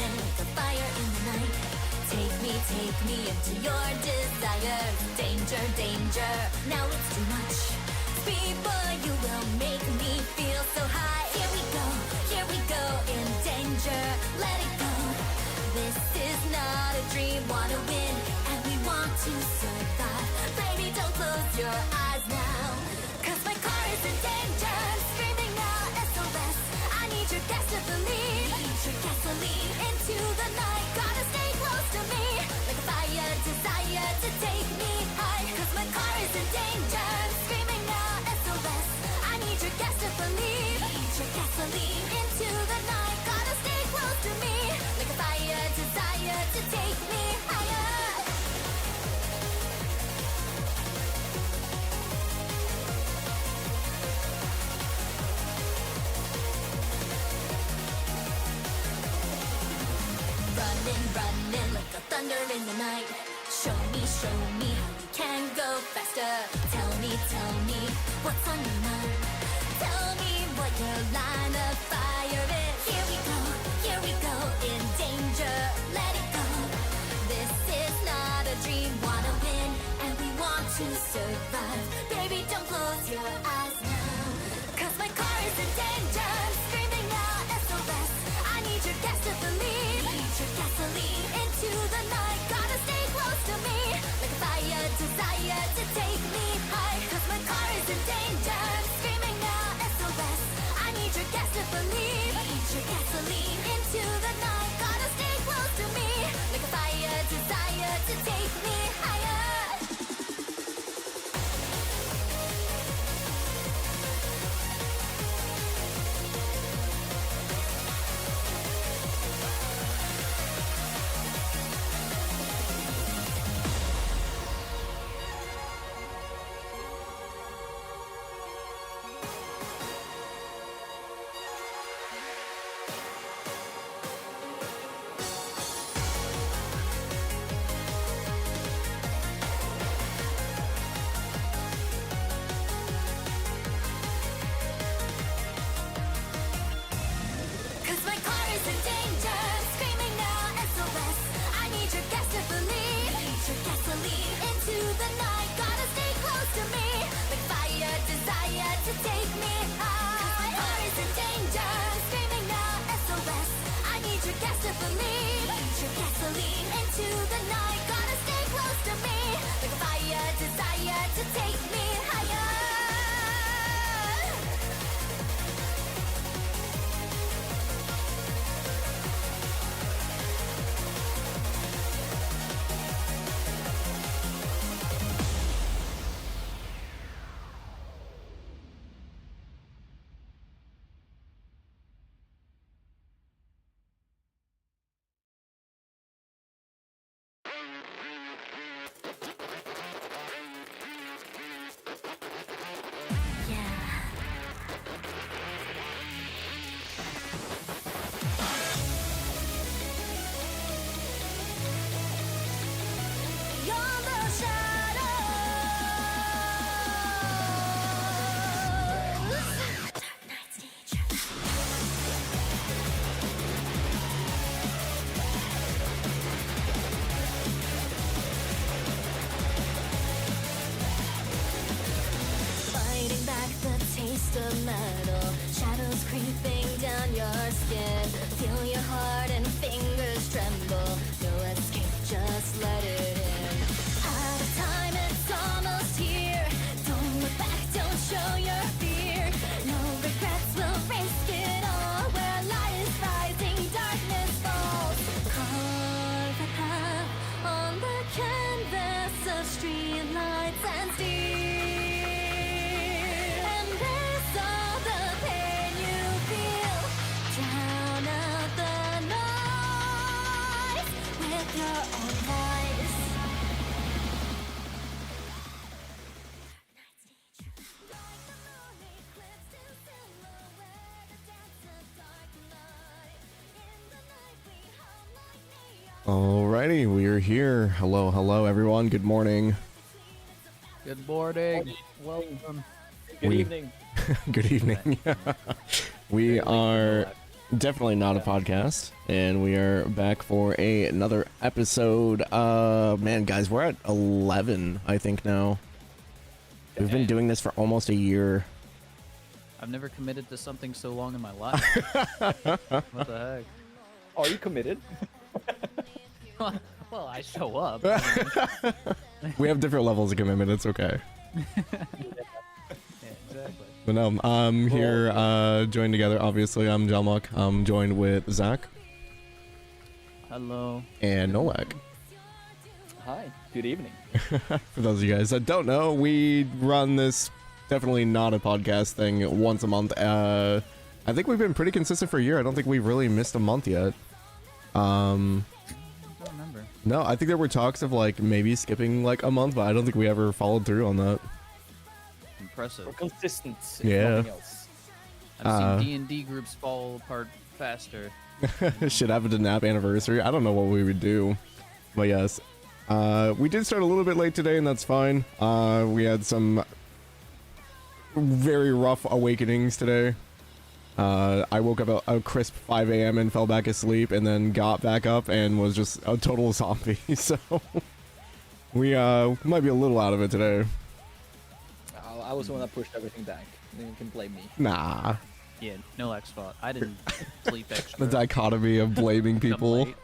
running like a fire in the night. Take me into your desire. Danger, danger, now it's too much. Speed boy, you will make me feel so high. Here we go, in danger, let it go. This is not a dream, wanna win, and we want to survive. Baby, don't close your eyes now, 'cause my car is in danger. Screaming out SOS, I need your gas to believe. Need your gasoline into the night. Gotta stay close to me, like a fire, desire to take me high. 'Cause my car is in danger. Screaming out SOS, I need your gas to believe. Need your gasoline into the night. Gotta stay close to me, like a fire, desire to take me higher. Running like a thunder in the night. Show me how we can go faster. Tell me what's on your mind. Tell me what your line of fire is. Here we go, in danger, let it go. This is not a dream, wanna win, and we want to survive. Baby, don't close your eyes now, 'cause my car is in danger. Screaming out SOS, I need your gas to believe. Need your gasoline into the night. Gotta stay close to me, like a fire, desire to take me high. 'Cause my car is in danger. Screaming out SOS, I need your gas to believe. Need your gasoline into the night. Gotta stay close to me, like a fire, desire to take me higher. of metal, shadows creeping down your skin. Feel your heart and fingers tremble. No escape, just let it in. Out of time, it's almost here. Don't look back, don't show your fear. No regrets, we'll risk it all. Where light is rising, darkness falls. Carve a path on the canvas of streetlights and steel. Alrighty, we are here. Hello, hello, everyone. Good morning. Good morning. Welcome. Good evening. Good evening. we are Definitely not a podcast, and we are back for another episode. Man, guys, we're at 11, I think now. We've been doing this for almost a year. I've never committed to something so long in my life. What the Are you committed? heck? Well, I show up. We have different levels of commitment. It's okay. Yeah, exactly. But no, I'm here, joined together. Obviously, I'm Jalmoc. I'm joined with Zach Hello. and Nolak. Hi, good evening. For those of you guys that don't know, we run this definitely not a podcast thing once a month. I think we've been pretty consistent for a year. I don't think we've really missed a month yet. I don't remember. No, I think there were talks of like maybe skipping like a month, but I don't think we ever followed through on that. Impressive. We're consistent, if Yeah. nothing else. I've seen D&D groups fall apart faster. Should have a DNAP anniversary. I don't know what we would do, but yes, we did start a little bit late today, and that's fine. We had some very rough awakenings today. I woke up at a crisp 5 a.m. and fell back asleep, and then got back up and was just a total zombie. So we might be a little out of it today. I was the one that pushed everything back. You can blame me. Nah, Yeah, no X fault. I didn't sleep extra. the dichotomy of blaming Come people. late.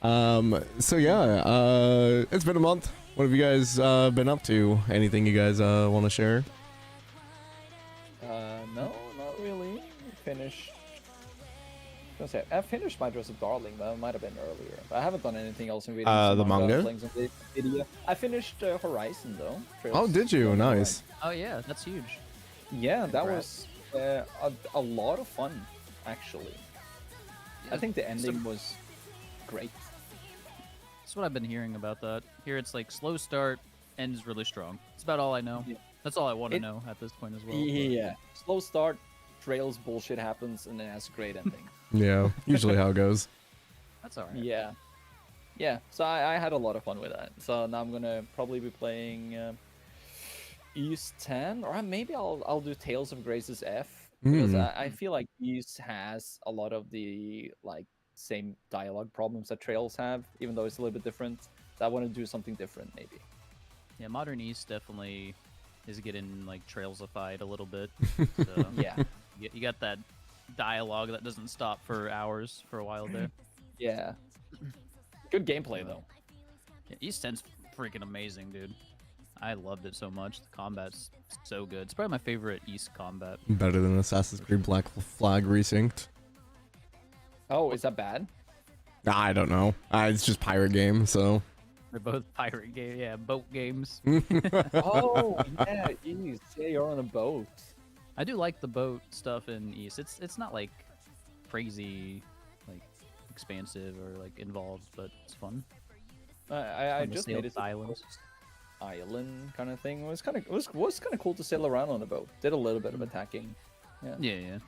So yeah, it's been a month. What have you guys been up to? Anything you guys want to share? No, not really. Finished. I finished my Dress of Darling, but it might have been earlier. But I haven't done anything else in reading. The some manga? playing some video. I finished Horizon though. Oh, did you? Nice. Oh yeah, that's huge. Yeah, that Congrats. was a lot of fun, actually. I think the ending was great. That's what I've been hearing about that. Here it's like slow start, ends really strong. That's about all I know. Yeah. That's all I want to know at this point as well. but- Yeah, slow start, trails bullshit happens, and then has a great ending. Yeah, usually how it goes. That's alright. Yeah. Yeah, so I had a lot of fun with that. So now I'm gonna probably be playing East 10, or maybe I'll do Tales of Grace's F, because I feel like East has a lot of the like same dialogue problems that Trails have, even though it's a little bit different. So I want to do something different, maybe. Yeah, Modern East definitely is getting like trailsified a little bit. So, Yeah, you got that dialogue that doesn't stop for hours for a while there. yeah. Good gameplay though. Yeah, East 10's freaking amazing, dude. I loved it so much. The combat's so good. It's probably my favorite East combat. Better than Assassin's Creed Black Flag Resynced. Oh, is that bad? I don't know. It's just pirate game, so. They're both pirate game, yeah, boat games. Oh, yeah, East. Yeah, you're on a boat. I do like the boat stuff in East. It's not like crazy, like expansive or like involved, but it's fun. I Fun to just sail made it to islands. island kind of thing. It was kind of cool to sail around on a boat. Did a little bit of attacking. Yeah. Yeah.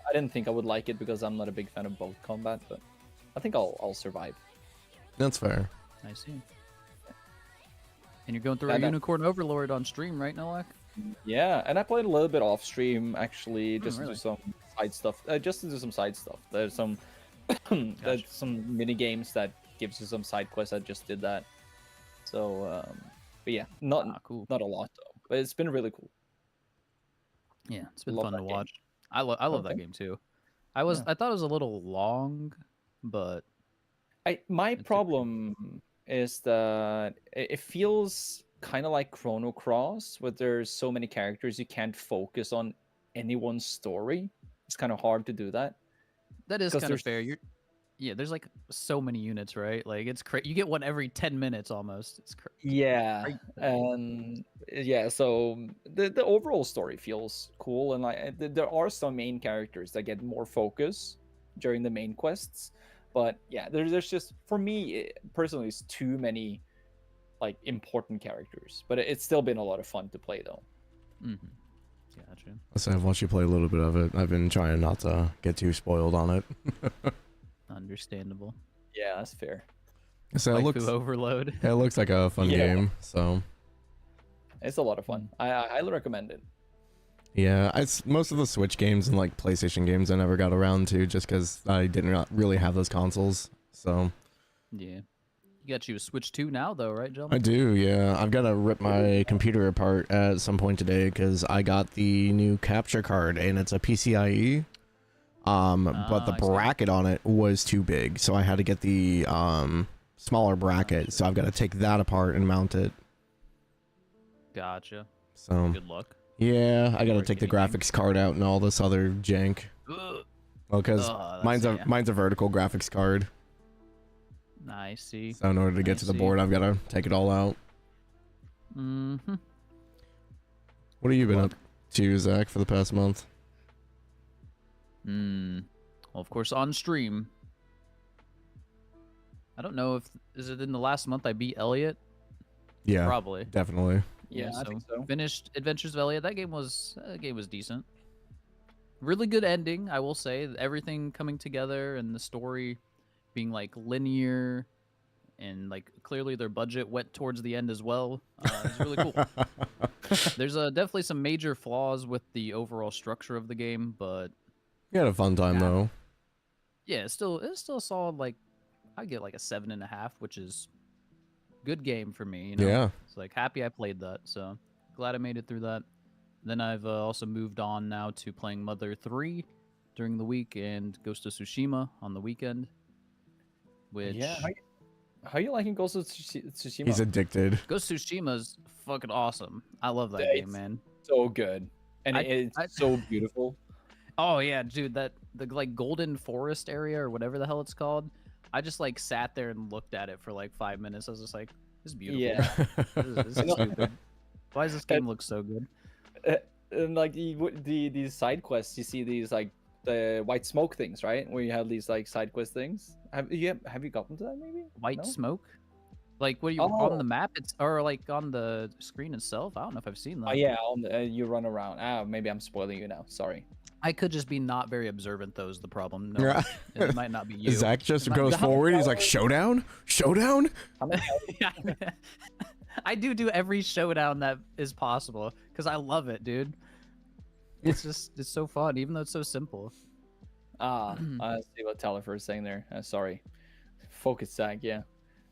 I didn't think I would like it because I'm not a big fan of boat combat, but I think I'll survive. That's fair. I see. And you're going through Yeah, a that- Unicorn Overlord on stream, right, Nolak? Yeah, and I played a little bit off stream actually, just to really? do some side stuff. Just to do some side stuff. There's some there's some mini games that gives you some side quests. I just did that. So, but yeah, not Cool. not a lot though. But it's been really cool. Yeah, it's been Love fun to that game. watch. I love that Okay. game too. Yeah. I thought it was a little long, but My okay. problem is that it feels kind of like Chrono Cross, where there's so many characters you can't focus on anyone's story. It's kind of hard to do that. that is 'Cause kind of there's- fair. There's like so many units, right? Like it's you get one every 10 minutes almost. It's Yeah, Right. and yeah, so the overall story feels cool, and like there are some main characters that get more focus during the main quests, but yeah, there's just for me personally, it's too many like important characters. But it's still been a lot of fun to play though. Mm-hmm. Gotcha. So I've watched you play a little bit of it. I've been trying not to get too spoiled on it. Understandable. Yeah, that's fair. So it Waifu looks, overload. it looks like a fun Yeah. game. So It's a lot of fun. I highly recommend it. Yeah, most of the Switch games and like PlayStation games I never got around to just because I didn't really have those consoles. So Yeah. You got you a Switch 2 now, though, right, I Jalmoc? do, yeah. I've got to rip my computer apart at some point today because I got the new capture card and it's a PCIe. But the I see. bracket on it was too big, so I had to get the smaller bracket. So I've got to take that apart and mount it. Gotcha. So Good luck. yeah, I got to Break take the anything. graphics card out and all this other jank. Ugh. Well, because Oh, mine's that's- a vertical graphics card. I see. So in order to get I to the see. board, I've got to take it all out. Mm-hmm. What have you been What? up to, Zach, for the past month? Well, of course, on stream. I don't know if is it in the last month I beat Elliot. Yeah, Probably. definitely. Yeah, I think so. Finished Adventures of Elliot. That game was decent. Really good ending, I will say. Everything coming together and the story being like linear and like clearly their budget went towards the end as well. It's really cool. There's definitely some major flaws with the overall structure of the game, but You had a fun time, Yeah. though. yeah, it's still solid. Like I get like a 7.5, which is good game for me. You know? Yeah. It's like happy I played that. So glad I made it through that. Then I've also moved on now to playing Mother 3 during the week and Ghost of Tsushima on the weekend. Which Yeah. How you liking Ghost of Tsushima? He's addicted. Ghost of Tsushima's fucking awesome. I love that Yeah, game, man. so good, and it's I- so beautiful. Oh yeah, dude, the like Golden Forest area or whatever the hell it's called. I just like sat there and looked at it for like 5 minutes. I was just like, this is beautiful. Yeah. This is stupid. Why does this game look so good? And like these side quests, you see these like the white smoke things, right? Where you have these like side quest things. Have you gotten to that maybe? White No? smoke? Like what are you Oh. on the map? It's or like on the screen itself? I don't know if I've seen that. Oh yeah, on the, you run around. Maybe I'm spoiling you now. Sorry. I could just be not very observant though is the problem. No, Yeah. it might not be you. Zach just It might goes be- forward. He's like, showdown? Showdown? How many I do every showdown that is possible because I love it, dude. It's so fun, even though it's so simple. I see what Talifer is saying there. Sorry. Focus, Zach. Yeah,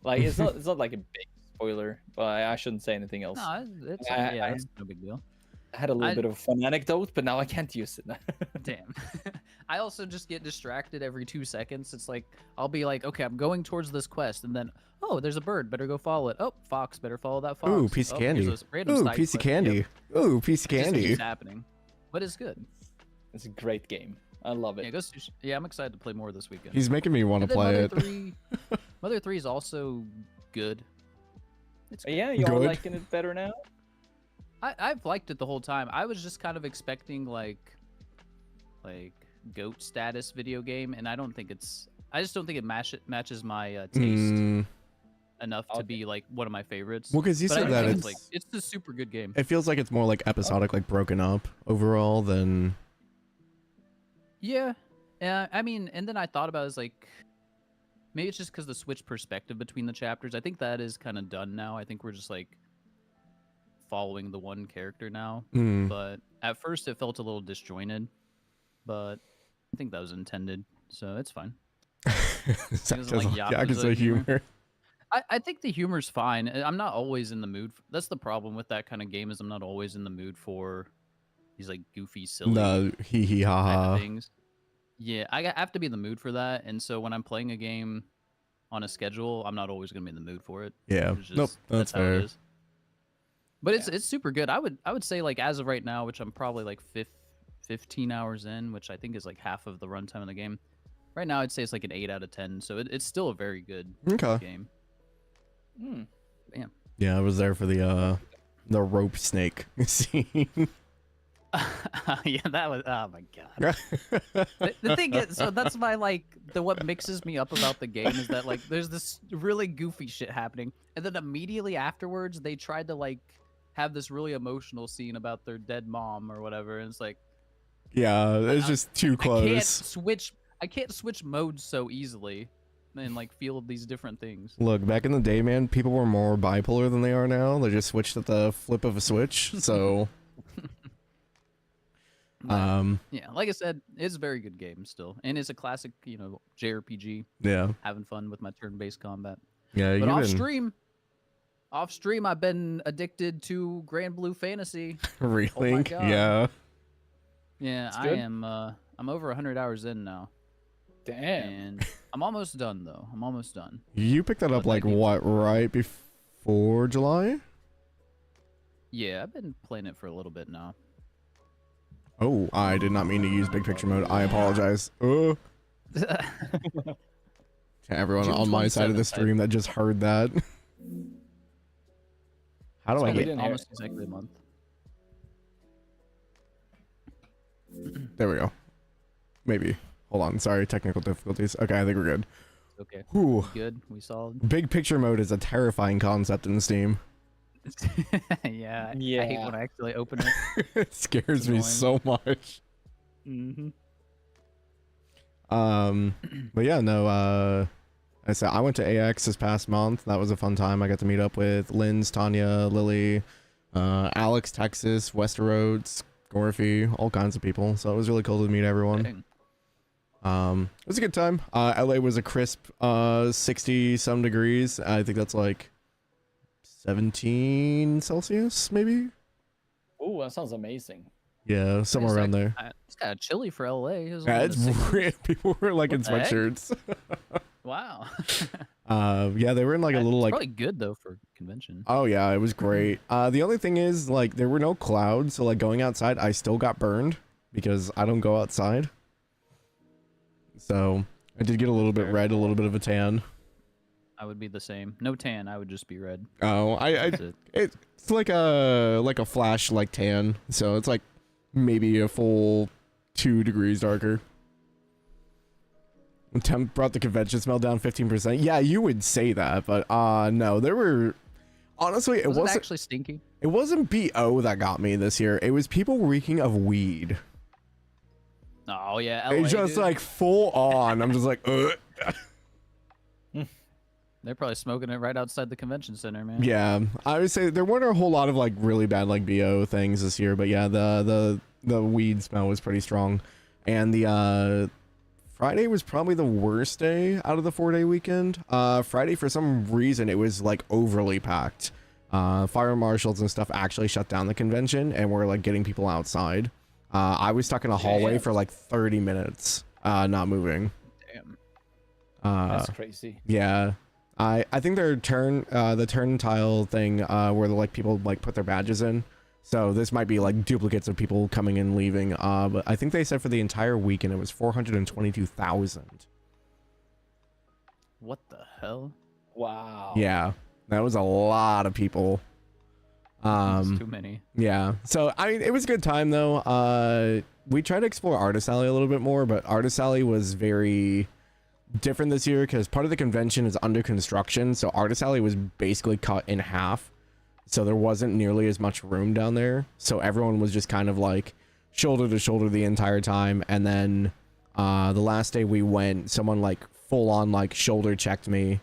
like it's not like a big spoiler, but I shouldn't say anything else. No, it's I- it's no big deal. I had a little I- bit of a fun anecdote, but now I can't use it. Damn. I also just get distracted every 2 seconds. It's like I'll be like, okay, I'm going towards this quest, and then oh, there's a bird, better go follow it. Oh, fox, better follow that fox. Ooh, piece of Oh, candy. here's a random Ooh, side piece of quest. Yep. candy. Ooh, piece of It just candy. keeps happening, but it's good. It's a great game. I love it. Yeah, I'm excited to play more this weekend. He's making me want to And then play Mother it. 3, Mother 3 is also good. It's good. Yeah, you're Good. liking it better now. I've liked it the whole time. I was just kind of expecting like goat status video game, and I just don't think it matches my taste Mm, enough to be like one of my favorites. well, because you But I said do that think it's, like it's a super good game. it feels like it's more like episodic, like broken up overall than. Yeah, I mean, and then I thought about it as like maybe it's just because the switch perspective between the chapters. I think that is kind of done now. I think we're just like following the one character now. Mm. But at first it felt a little disjointed, but I think that was intended, so it's fine. Zach doesn't like doesn't like Yakuza Yakuza humor. humor. I think the humor's fine. I'm not always in the mood. That's the problem with that kind of game is I'm not always in the mood for these like goofy, silly No, hee hee ha type ha. of things. Yeah, I have to be in the mood for that, and so when I'm playing a game on a schedule, I'm not always gonna be in the mood for it. Yeah, It's nope, just- that's how it fair. is. But it's super good. I would say like as of right now, which I'm probably like 15 hours in, which I think is like half of the runtime of the game. Right now, I'd say it's like an 8 out of 10. So it's still a very good Okay. game. Hmm. Yeah, I was there for the rope snake scene. Yeah, that was oh my god. The thing is, so that's my like what mixes me up about the game is that like there's this really goofy shit happening, and then immediately afterwards they tried to like have this really emotional scene about their dead mom or whatever, and it's like Yeah, it's just too close. I can't switch modes so easily and like feel these different things. Look, back in the day, man, people were more bipolar than they are now. They just switched at the flip of a switch. So Yeah, like I said, it's a very good game still, and it's a classic, JRPG. Yeah. Having fun with my turn-based combat. Yeah, But you've off been stream, I've been addicted to Grand Blue Fantasy. really. God. Yeah. Yeah, It's I good. am. I'm over 100 hours in now, Damn. and I'm almost done though. I'm almost done. You picked that up But that like game's what, so good. right before July? Yeah, I've been playing it for a little bit now. Oh, I did not mean to use big picture mode. I apologize. To everyone June on my side of the 27th, stream that just heard that. How do It's I been get? didn't hear almost exactly a month. There we go. Maybe. Hold on. Sorry, technical difficulties. Okay, I think we're good. Okay, Whew. good. We saw. Big picture mode is a terrifying concept in Steam. Yeah, I hate Yeah. when I actually open it. It scares me annoying. so much. Mm-hmm. But yeah, no, I said I went to AX this past month. That was a fun time. I got to meet up with Linz, Tanya, Lily, Alex, Texas, Westeroads, Gorfy, all kinds of people. So it was really cool to meet everyone. Dang. It was a good time. LA was a crisp 60 some degrees. I think that's like 17 Celsius, maybe. Oh, that sounds amazing. Yeah, somewhere around there. It's kind of chilly for LA. It was Yeah, only it's in the 60s. weird. People were like in What the heck? sweatshirts. Wow. Yeah, they were in like a little It's like. probably good though for convention. Oh yeah, it was great. The only thing is like there were no clouds, so like going outside, I still got burned because I don't go outside. So I did get a little bit Fair. red, a little bit of a tan. I would be the same. No tan. I would just be red. Oh, That's it. it's like a flash like tan, so it's like maybe a full 2 degrees darker. Temp brought the convention smell down 15%. Yeah, you would say that, but no, there were honestly it Was it wasn't actually stinky? it wasn't BO that got me this year. It was people reeking of weed. Oh yeah, LA, It's just dude. like full on. I'm just like, ugh. They're probably smoking it right outside the convention center, man. Yeah, I would say there weren't a whole lot of like really bad like BO things this year, but yeah, the weed smell was pretty strong, and the Friday was probably the worst day out of the 4-day weekend. Friday for some reason it was like overly packed. Fire marshals and stuff actually shut down the convention and were like getting people outside. I was stuck in a hallway for like 30 minutes, not moving. Damn. That's crazy. Yeah. I think their the turn tile thing where the, like people like put their badges in, so this might be like duplicates of people coming and leaving, but I think they said for the entire weekend it was 422,000. What the hell? Wow. Yeah, that was a lot of people. That's too many. Yeah, so I mean it was a good time though. We tried to explore Artist Alley a little bit more, but Artist Alley was very different this year because part of the convention is under construction, so Artist Alley was basically cut in half, so there wasn't nearly as much room down there, so everyone was just kind of like shoulder to shoulder the entire time. And then the last day we went, someone like full on like shoulder checked me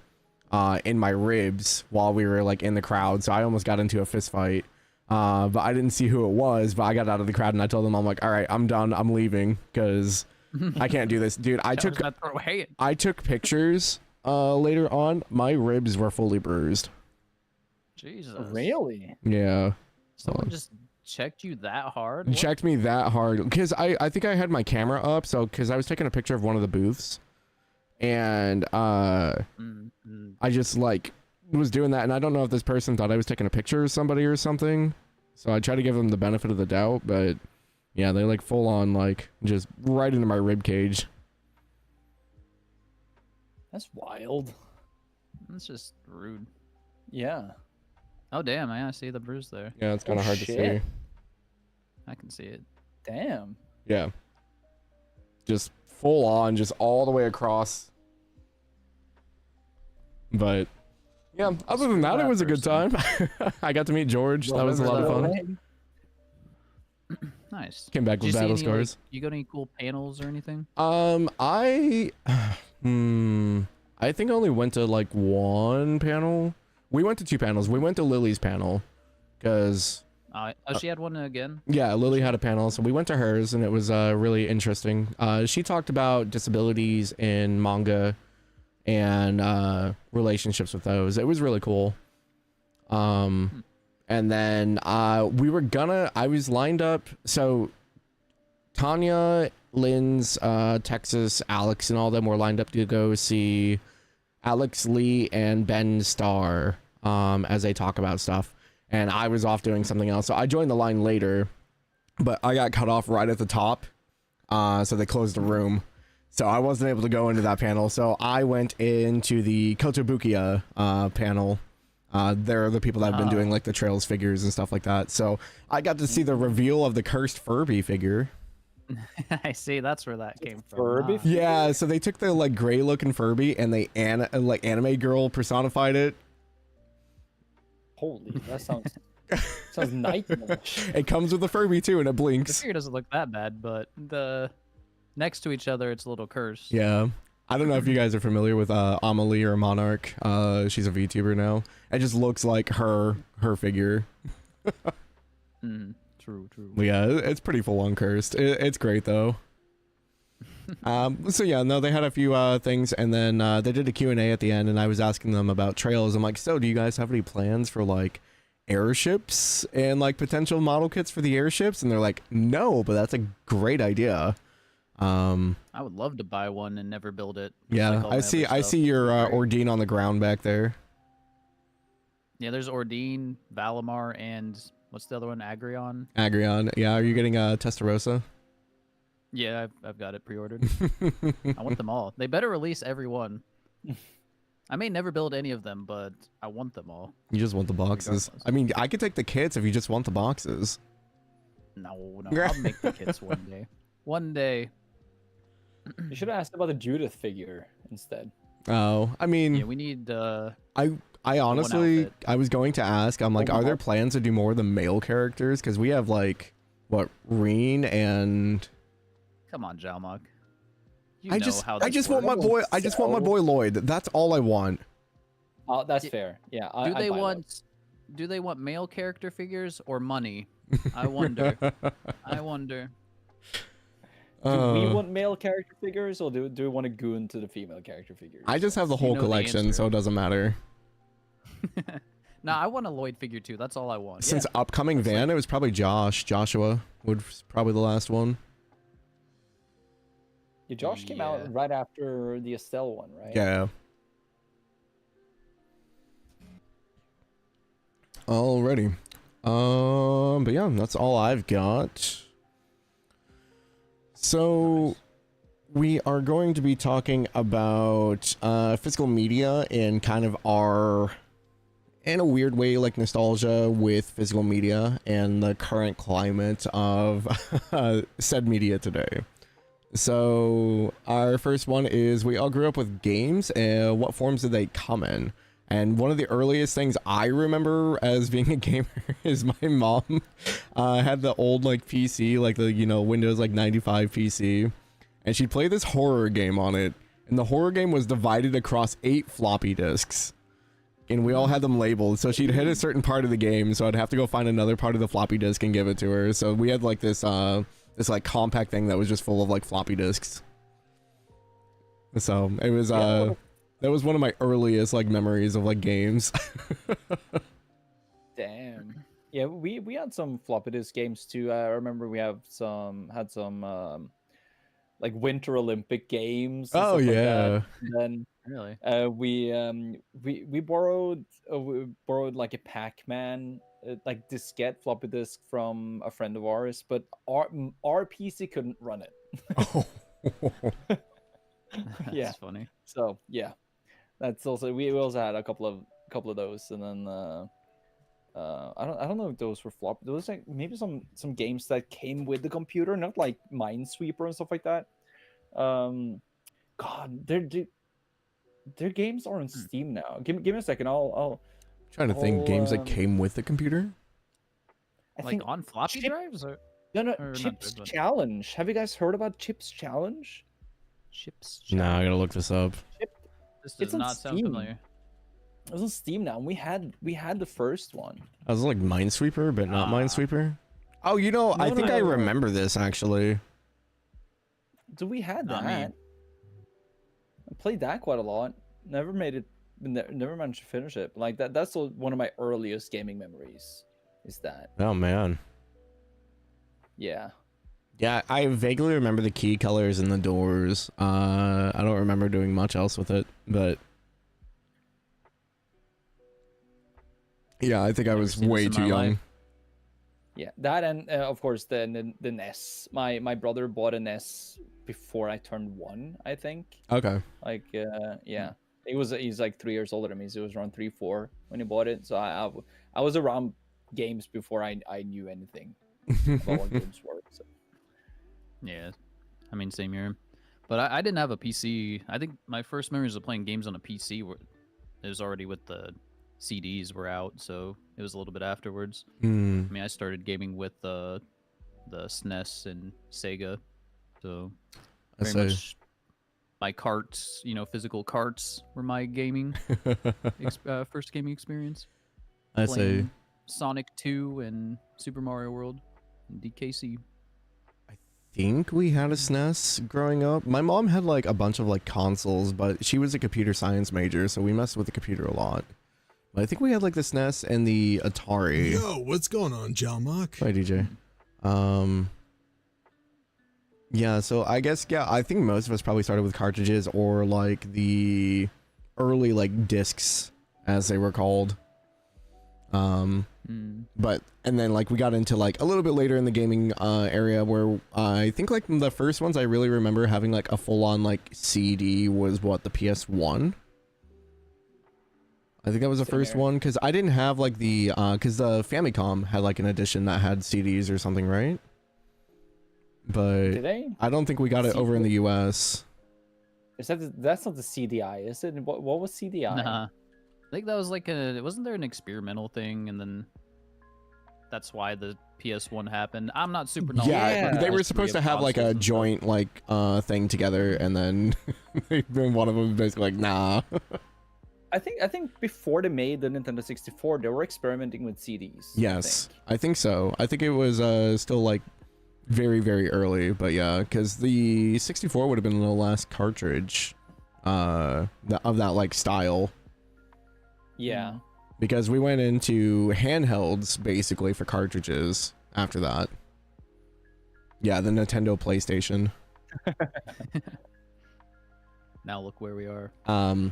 in my ribs while we were like in the crowd, so I almost got into a fist fight, but I didn't see who it was. But I got out of the crowd and I told them, I'm like, all right, I'm done, I'm leaving, because I can't do this, dude. I took pictures later on. My ribs were fully bruised. Jesus. Really? Yeah. Someone just checked you that hard? What? Checked me that hard because I think I had my camera up, so because I was taking a picture of one of the booths, and I just like was doing that, and I don't know if this person thought I was taking a picture of somebody or something, so I tried to give them the benefit of the doubt, but yeah, they like full on like just right into my rib cage. That's wild. That's just rude. Yeah. Oh damn! I see the bruise there. Yeah, it's kind of hard to see. shit. I can see it. Damn. Yeah, just full on, just all the way across. But yeah, other than that, it was a good time. I got to meet George. That was a lot of fun. Nice. Came back Did with you see battle any, like, scars. you got any cool panels or anything? I think I only went to like one panel. We went to 2 panels. We went to Lily's panel because Oh, she had one again. Yeah, Lily had a panel, so we went to hers, and it was really interesting. She talked about disabilities in manga and relationships with those. It was really cool. And then I was lined up. So Tanya, Lynn's, Texas, Alex, and all them were lined up to go see Alex Lee and Ben Starr as they talk about stuff. And I was off doing something else, so I joined the line later, but I got cut off right at the top, so they closed the room, so I wasn't able to go into that panel. So I went into the Kotobukiya panel. They're the people that have been doing like the Trails figures and stuff like that. So I got to see the reveal of the cursed Furby figure. I see, that's where that came from. Furby? Yeah, so they took the like gray looking Furby and they like anime girl personified it. Holy, that sounds nightmarish. It comes with a Furby too, and it The blinks. figure doesn't look that bad, but the next to each other, it's a little cursed. Yeah. I don't know if you guys are familiar with Amelie or Monarch. She's a VTuber now. It just looks like her figure. True. Yeah, it's pretty full on cursed. It's great though. So yeah, no, they had a few things, and then they did a Q&A at the end, and I was asking them about Trails. I'm like, so do you guys have any plans for like airships and like potential model kits for the airships? And they're like, no, but that's a great idea. I would love to buy one and never build it. Yeah, like all my I other see your stuff. Ordine on the ground back there. Yeah, there's Ordine, Valimar, and what's the other one? Agrion. Agrion. Yeah, are you getting Testarossa? Yeah, I've got it pre-ordered. I want them all. They better release every one. I may never build any of them, but I want them all. You just want the boxes. Regardless. I mean, I could take the kits if you just want the boxes. No, I'll make the kits one day. One day. You should have asked about the Judith figure instead. Oh, I mean, Yeah, we need I honestly, outfit. I was going to ask, I'm like, are there plans to do more of the male characters? Because we have like, what, Reen and... Come on, Jalmoc. I just want my boy, I just want my boy Lloyd. That's all I want. Oh, that's fair. Yeah. Do they want male character figures or money? I wonder. I wonder. Do we want male character figures, or do we want to goon to the female character figures? I just have the whole know the collection, answer. so it doesn't matter. Nah, I want a Lloyd figure too. That's all I want. Since upcoming Van, it was probably Joshua was probably the last one. Yeah, Josh came out right after the Estelle one, right? Yeah. Alrighty. But yeah, that's all I've got. So we are going to be talking about physical media and kind of our, in a weird way, like nostalgia with physical media and the current climate of said media today. So our first one is, we all grew up with games, and what forms did they come in? And one of the earliest things I remember as being a gamer is my mom had the old like PC, like the, you know, Windows like 95 PC, and she'd play this horror game on it, and the horror game was divided across 8 floppy disks, and we all had them labeled. So she'd hit a certain part of the game, so I'd have to go find another part of the floppy disk and give it to her. So we had like this this like compact thing that was just full of like floppy disks. So it was that was one of my earliest like memories of like games. Damn. Yeah, we had some floppy disk games too. I remember we had some like Winter Olympic games. And Oh stuff yeah. Like that. And Really? then we borrowed like a Pac-Man like diskette floppy disk from a friend of ours, but our PC couldn't run it. Oh. That's Yeah. funny. So yeah, that's also, we also had a couple of those, and then I don't know if those were flop. Those like maybe some games that came with the computer, not like Minesweeper and stuff like that. God, their games are on Steam now. Give me a second. I'll Trying to think games that came with the computer. I Like think on floppy drives or no or not Chips those, but- Challenge. Have you guys heard about Chips Challenge? chips? Nah, I gotta look this up. This It's does on not sound Steam. familiar. It was on Steam now. And we had the first one. I was like Minesweeper, but not Minesweeper. Oh, you know, I No, think no, I no. remember this actually. So we had Not that. me. I played that quite a lot. Never made it. Never managed to finish it. Like that. That's one of my earliest gaming memories. Is that? Oh man. Yeah. Yeah, I vaguely remember the key colors and the doors. I don't remember doing much else with it, but yeah, I think I Never was seen this way in too my young. life. Yeah. That and of course the NES. My brother bought a NES before I turned 1. I think. Okay. Like yeah. He's like 3 years older than me. So he was around 3, 4 when he bought it. So I was around games before I knew anything about what games were. So. Yeah, I mean, same here. But I didn't have a PC. I think my first memories of playing games on a PC were it was already with the CDs were out, so it was a little bit afterwards. Hmm. I mean, I started gaming with the SNES and Sega, so I very say. much my carts, physical carts were my gaming first gaming experience. I say. Playing Sonic 2 and Super Mario World and DKC. Think we had a SNES growing up. My mom had like a bunch of like consoles, but she was a computer science major, so we messed with the computer a lot. But I think we had like the SNES and the Atari. Yo, what's going on, Jalmoc? Hi, DJ. Yeah, so I guess, yeah, I think most of us probably started with cartridges or like the early like discs, as they were called. But and then like we got into like a little bit later in the gaming area where I think like the first ones I really remember having like a full-on like CD was what, the PS1. I think that was the first one because I didn't have like the because the Famicom had like an edition that had CDs or something, right? But Did they? I don't think we got it over in the US. Is that's not the CDI, is it? What was CDI? Nah. I think that was like wasn't there an experimental thing, and then that's why the PS1 happened. I'm not super knowledgeable. Yeah, on they the were history supposed to of have like consoles a and stuff. joint like thing together, and then then one of them was basically like, nah. I think before they made the Nintendo 64, they were experimenting with CDs. Yes, I think so. I think it was still like very, very early, but yeah, because the 64 would have been the last cartridge of that like style. Yeah. Because we went into handhelds basically for cartridges after that. Yeah, the Nintendo PlayStation. Now look where we are.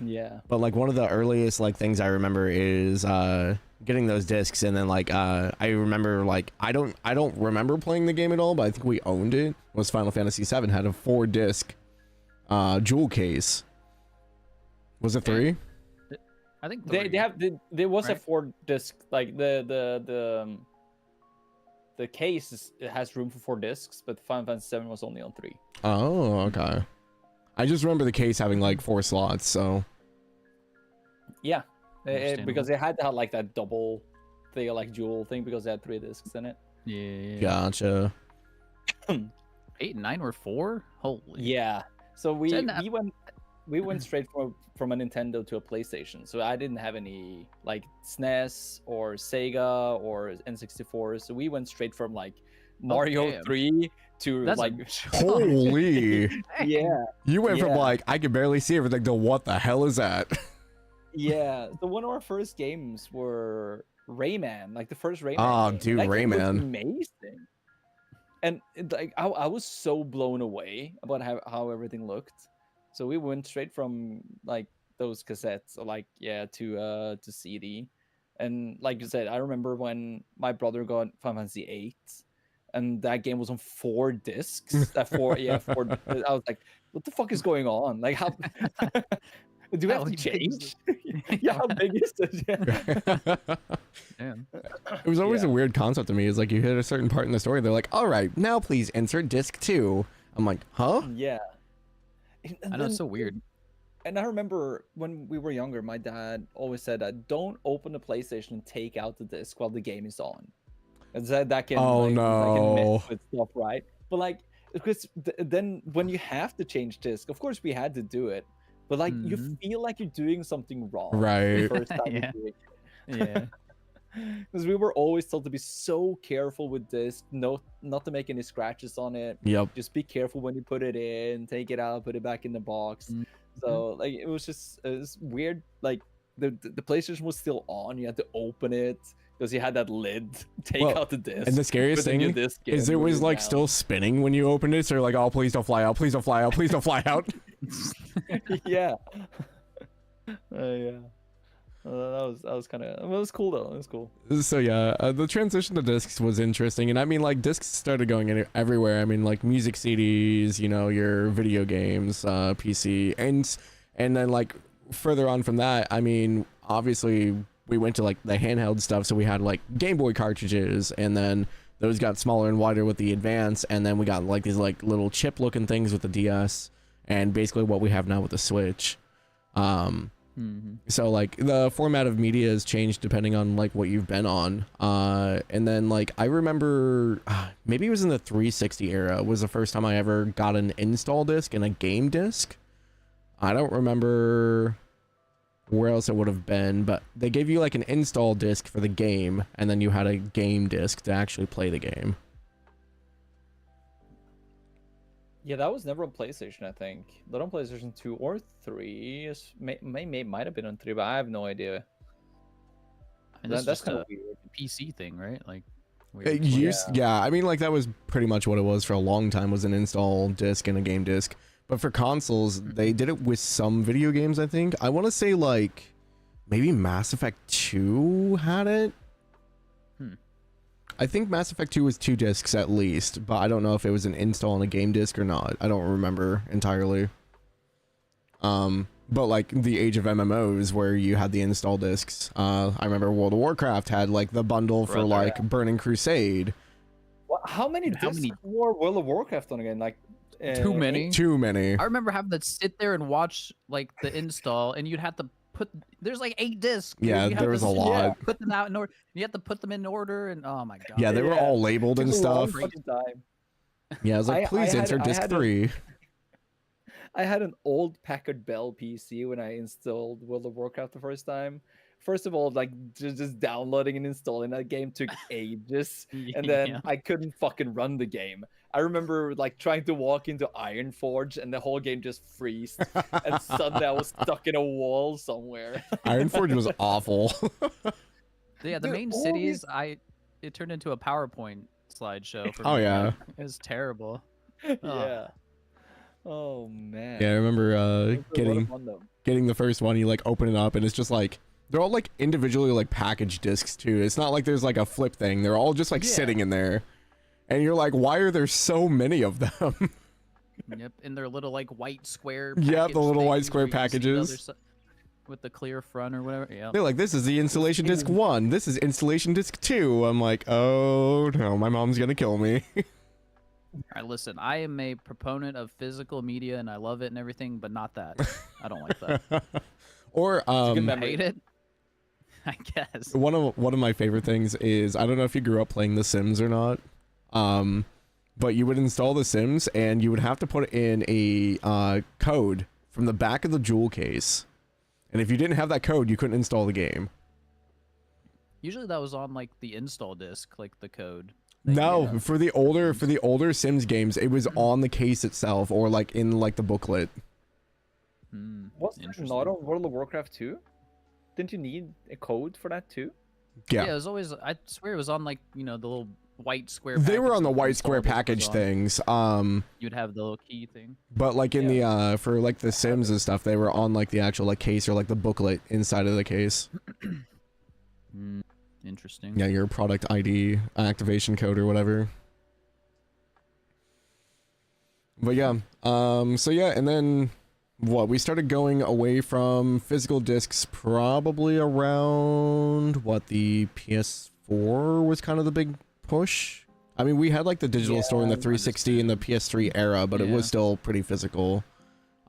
Yeah. But like one of the earliest like things I remember is getting those discs, and then like I remember like I don't remember playing the game at all, but I think we owned it. Was Final Fantasy VII had a 4-disc jewel case. Was it 3? I think there was a right? 4-disc, like the case it has room for 4 discs, but Final Fantasy 7 was only on 3. Oh, okay. I just remember the case having like 4 slots, so Yeah, Understandable. because it had to have like that double thing, like dual thing, because it had 3 discs in it. Yeah. gotcha. 8 and 9 were 4. Holy. Yeah. So we Didn't we went straight from a Nintendo to a PlayStation. So I didn't have any like SNES or Sega or N64. So we went straight from like Mario damn. 3 to That's like Holy. yeah. You went from Yeah. like I can barely see everything to what the hell is that? Yeah. So one of our first games were Rayman, like the first Rayman. Oh, game. dude, That game was Rayman. amazing. And like I was so blown away about how everything looked. So we went straight from like those cassettes, or like to CD. And like you said, I remember when my brother got Final Fantasy 8, and that game was on 4 discs. That 4. I was like, what the fuck is going on? Like how do we have to big is change? Yeah, how big is this? Yeah. Damn. It was always a Yeah. weird concept to me. Is like you hit a certain part in the story, they're like, all right, now please insert disc 2. I'm like, huh? Yeah. I know, it's so weird. And I remember when we were younger, my dad always said that don't open the PlayStation and take out the disc while the game is on. And that can, Oh, like, that can no. mess with stuff, right? But like, because then when you have to change disc, of course we had to do it. but like you feel like you're doing something wrong Right. the first time you Yeah. do it. Yeah. Because we were always told to be so careful with this, not to make any scratches on it. Yep. Just be careful when you put it in, take it out, put it back in the box. Mhm. So like it was weird. Like the PlayStation was still on. You had to open it because you had that lid. Take Well, out the disc. And the scariest put the new thing disc is in, it move was it like down. still spinning when you opened it. So you're like, oh, please don't fly out. Please don't fly out. Please don't fly out. Yeah. Yeah. That was kind of, it was cool though. It was cool. So yeah, the transition to discs was interesting, and I mean, like, discs started going everywhere. I mean, like music CDs, you know, your video games, PC, and then like further on from that, I mean, obviously we went to like the handheld stuff, so we had like Game Boy cartridges, and then those got smaller and wider with the Advance, and then we got like these like little chip-looking things with the DS, and basically what we have now with the Switch. So like the format of media has changed depending on like what you've been on. And then like I remember maybe it was in the 360 era was the first time I ever got an install disc and a game disc. I don't remember where else it would have been, but they gave you like an install disc for the game, and then you had a game disc to actually play the game. Yeah, that was never on PlayStation, I think. Not on PlayStation 2 or 3. Might have been on 3, but I have no idea. And this That's is kind just of weird. a PC thing, right? Like, It used, yeah, I mean, like that was pretty much what it was for a long time, was an install disc and a game disc. But for consoles, they did it with some video games, I think. I want to say like maybe Mass Effect 2 had it. I think Mass Effect 2 was 2 discs at least, but I don't know if it was an install on a game disc or not. I don't remember entirely. But like the age of MMOs where you had the install discs. I remember World of Warcraft had like the bundle for like Burning Crusade. How many discs were World of Warcraft on again? Like Too many. Too many. I remember having to sit there and watch like the install, and you'd have to put. There's like 8 discs. Yeah, You have there to was a lot. Put them out in order. You have to put them in order, and oh my god. Yeah, they were all labeled and Took a long stuff. fucking time. Yeah, I was like, please insert disc 3. I had an old Packard Bell PC when I installed World of Warcraft the first time. First of all, like just downloading and installing that game took ages, and then I couldn't fucking run the game. I remember like trying to walk into Ironforge, and the whole game just freezed, and suddenly I was stuck in a wall somewhere. Ironforge was awful. Yeah, the Dude, main all cities, it turned into a PowerPoint slideshow. For Oh, me. yeah. It was terrible. Yeah. Oh man. Yeah, I remember It was a lot of getting fun, though. the first one. You like open it up, and it's just like they're all like individually like packaged discs too. It's not like there's like a flip thing. They're all just like sitting in there, and you're like, why are there so many of them? Yep, in their little like white square. Yep, the little white things square where you can see the other packages. with the clear front or whatever. Yeah. They're like, this is the installation disc 1. This is installation disc 2. I'm like, oh no, my mom's gonna kill me. All right, listen, I am a proponent of physical media and I love it and everything, but not that. I don't like that. Or I hate it. I guess. one of my favorite things is, I don't know if you grew up playing The Sims or not, but you would install The Sims and you would have to put in a code from the back of the jewel case, and if you didn't have that code, you couldn't install the game. Usually that was on like the install disc, like the code. No, for the older Sims games, it was on the case itself or like in like the booklet. Was it not on World of Warcraft 2? Didn't you need a code for that too? Yeah, it was always. I swear it was on like the little white square. They were package on the that white install square disc was package on. things. You'd have the little key thing. But like in the for like the Sims and stuff, they were on like the actual like case or like the booklet inside of the case. Interesting. Yeah, your product ID activation code or whatever. But yeah, so yeah, and then what, we started going away from physical discs probably around what, the PS4 was kind of the big push. I mean, we had like the digital store in the 360 and the PS3 era, but it was still pretty physical.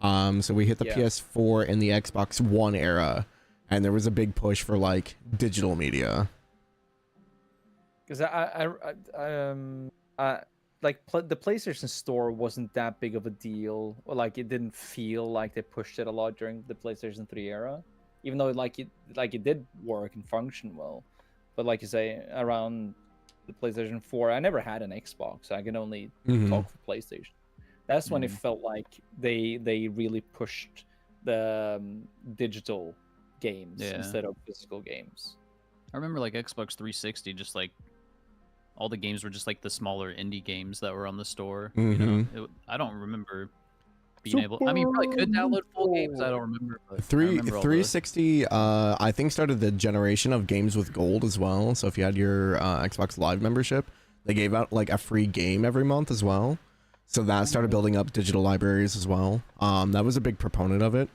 So we hit the PS4 and the Xbox One era, and there was a big push for like digital media. Because like the PlayStation Store wasn't that big of a deal, or like it didn't feel like they pushed it a lot during the PlayStation 3 era, even though it did work and function well. But like you say, around the PlayStation 4, I never had an Xbox, so I can only talk for PlayStation. That's when it felt like they really pushed the digital games instead of physical games. I remember like Xbox 360, just like all the games were just like the smaller indie games that were on the store. You know, I don't remember being able. I mean, you probably could download full games. I don't remember. But I remember all 360, I think started the generation of games with gold as well. So if you had your Xbox Live membership, they gave out like a free game every month as well. So that started building up digital libraries as well. That was a big proponent of it.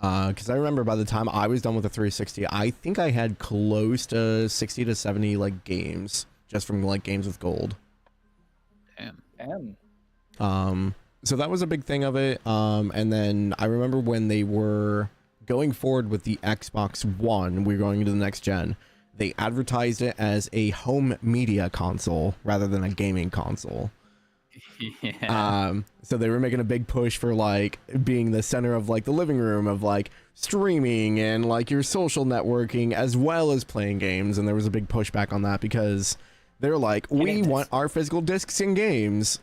Because I remember by the time I was done with the 360, I think I had close to 60 to 70 like games just from like games with gold. Damn. So that was a big thing of it. And then I remember when they were going forward with the Xbox One, we were going into the next gen, they advertised it as a home media console rather than a gaming console. Yeah. So they were making a big push for like being the center of like the living room of like streaming and like your social networking as well as playing games. And there was a big pushback on that because they're like, we want our physical discs in games.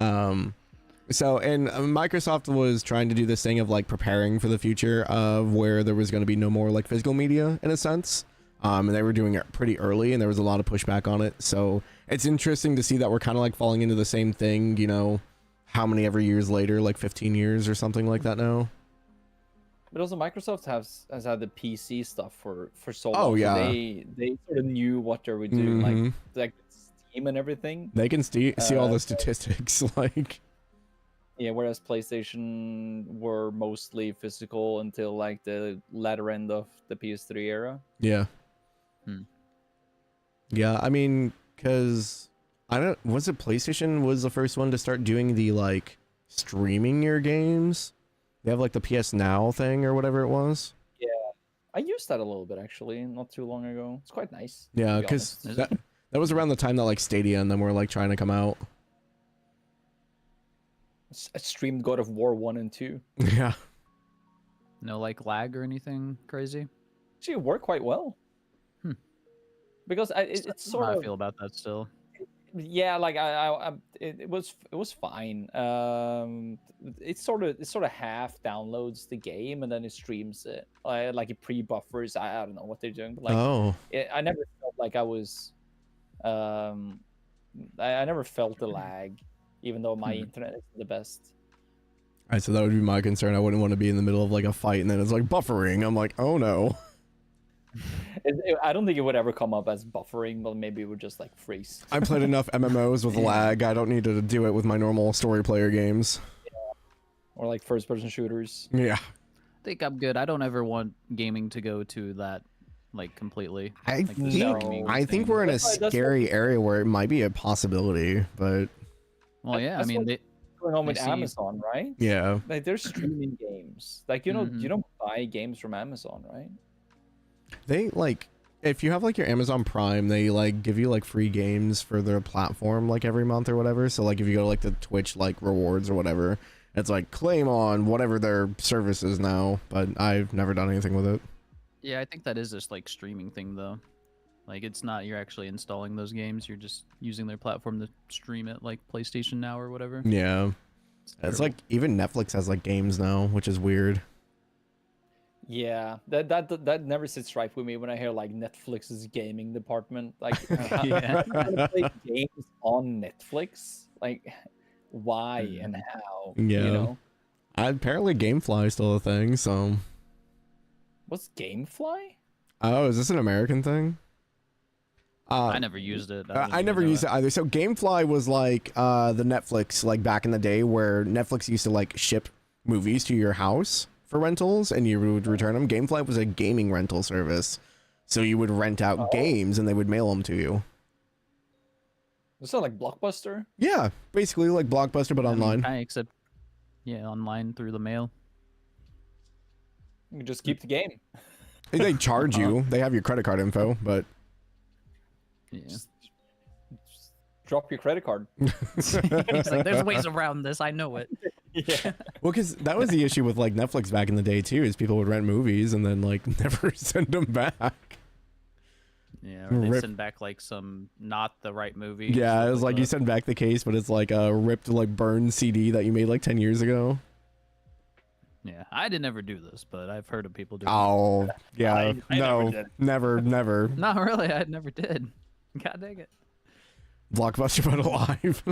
So and Microsoft was trying to do this thing of like preparing for the future of where there was going to be no more like physical media in a sense. And they were doing it pretty early and there was a lot of pushback on it. So it's interesting to see that we're kind of like falling into the same thing, you know, how many ever years later, like 15 years or something like that now. But also Microsoft has had the PC stuff for so long. Oh yeah. So they sort of knew what they were doing, like Steam and everything. They can see all the statistics like. Yeah, whereas PlayStation were mostly physical until like the latter end of the PS3 era. Yeah. Yeah, I mean, because was it PlayStation was the first one to start doing the like streaming your games? They have like the PS Now thing or whatever it was. Yeah, I used that a little bit actually, not too long ago. It's quite nice. Yeah, because that was around the time that like Stadia and them were like trying to come out. I streamed God of War 1 and 2. Yeah. No like lag or anything crazy. Actually, it worked quite well. Because it's sort of how I feel about that still. Yeah, like it was fine. It sort of half downloads the game and then it streams it. Like it pre-buffers. I don't know what they're doing, but like I never felt like I was. I never felt the lag, even though my internet is the best. All right, so that would be my concern. I wouldn't want to be in the middle of like a fight and then it's like buffering. I'm like, oh no. I don't think it would ever come up as buffering, but maybe it would just like freeze. I played enough MMOs with lag. I don't need to do it with my normal story player games. Yeah. Or like first-person shooters. Yeah. I think I'm good. I don't ever want gaming to go to that like completely. I like, think we're in a scary area where it might be a possibility, but well, yeah, I mean, going on with Amazon, right? Yeah. Like they're streaming games. Like you don't buy games from Amazon, right? They like if you have like your Amazon Prime, they like give you like free games for their platform like every month or whatever. So like if you go to like the Twitch like rewards or whatever, it's like claim on whatever their service is now, but I've never done anything with it. Yeah, I think that is just like streaming thing though. Like it's not you're actually installing those games, you're just using their platform to stream it like PlayStation Now or whatever. Yeah. It's like even Netflix has like games now, which is weird. Yeah, that never sits right with me when I hear like Netflix's gaming department. Like, yeah, play games on Netflix. Like, why and how? Yeah, you know? Apparently GameFly is still a thing. So, what's GameFly? Oh, is this an American thing? I never used it. I never used it either. So GameFly was like the Netflix like back in the day where Netflix used to like ship movies to your house for rentals and you would return them. GameFly was a gaming rental service. So you would rent out games and they would mail them to you. Is that like Blockbuster? Yeah, basically like Blockbuster but online. Except online through the mail. You can just keep the game. They charge you. They have your credit card info, but yeah. drop your credit card. He's like, there's ways around this. I know it. Yeah. Well, because that was the issue with like Netflix back in the day too, is people would rent movies and then like never send them back. Yeah, or they Rip. send back like some not the right movie. Yeah, stuff it was like you that. send back the case, but it's like a ripped like burned CD that you made like 10 years ago. Yeah, I did never do this, but I've heard of people doing Oh, yeah, I no, never did. never. it. No, really, I never did. God dang it. Blockbuster but alive.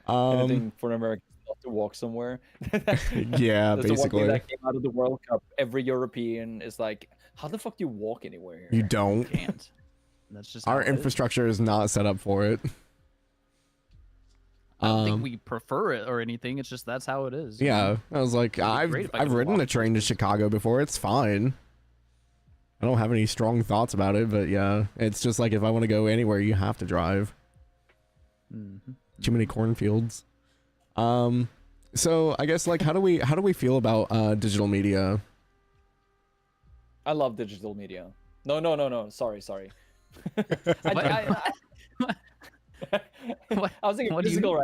Anything for an American not to walk somewhere. Yeah, That's the one basically. thing that came out of the World Cup. Every European is like, how the fuck do you walk anywhere here? You don't. Can't. That's just Our how it is. infrastructure is not set up for it. I don't think we prefer it or anything. It's just that's how it is. Yeah, I was like, great if I I've could ridden a walk train to Chicago before. It's fine. I don't have any strong thoughts about it, but yeah, it's just like if I want to go anywhere, you have to drive. Mhm. Too many cornfields. So I guess like how do we feel about digital media? I love digital media. No. Sorry. I What? was thinking What do you physical mean?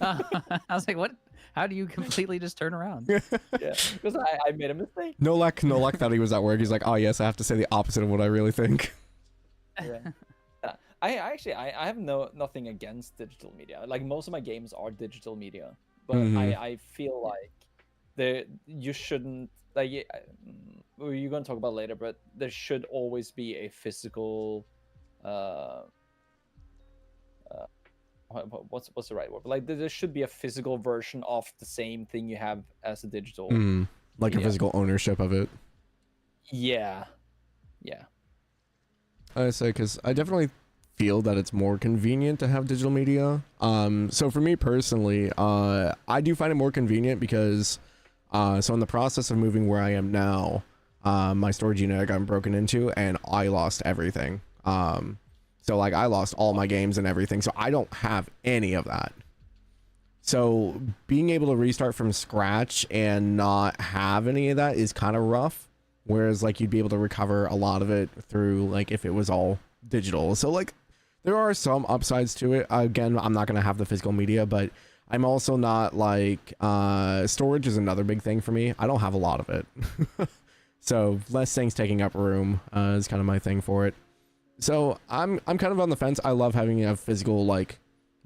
right I was like, what? How do you completely just turn around? now. Yeah, because I made a mistake. No luck thought he was at work. He's like, oh yes, I have to say the opposite of what I really think. Yeah. I actually I have nothing against digital media. Like most of my games are digital media, but Mhm. I feel like you shouldn't like you're gonna talk about later, but there should always be a physical what's the right word? Like there should be a physical version of the same thing you have as a digital. Like a Yeah. physical ownership of it. Yeah. I say because I definitely feel that it's more convenient to have digital media. So for me personally, I do find it more convenient because, so in the process of moving where I am now, my storage unit got broken into and I lost everything. So like I lost all my games and everything. So I don't have any of that. So being able to restart from scratch and not have any of that is kind of rough. Whereas like you'd be able to recover a lot of it through like if it was all digital. So like there are some upsides to it. Again, I'm not going to have the physical media, but I'm also not like storage is another big thing for me. I don't have a lot of it. So less things taking up room is kind of my thing for it. So I'm kind of on the fence. I love having a physical like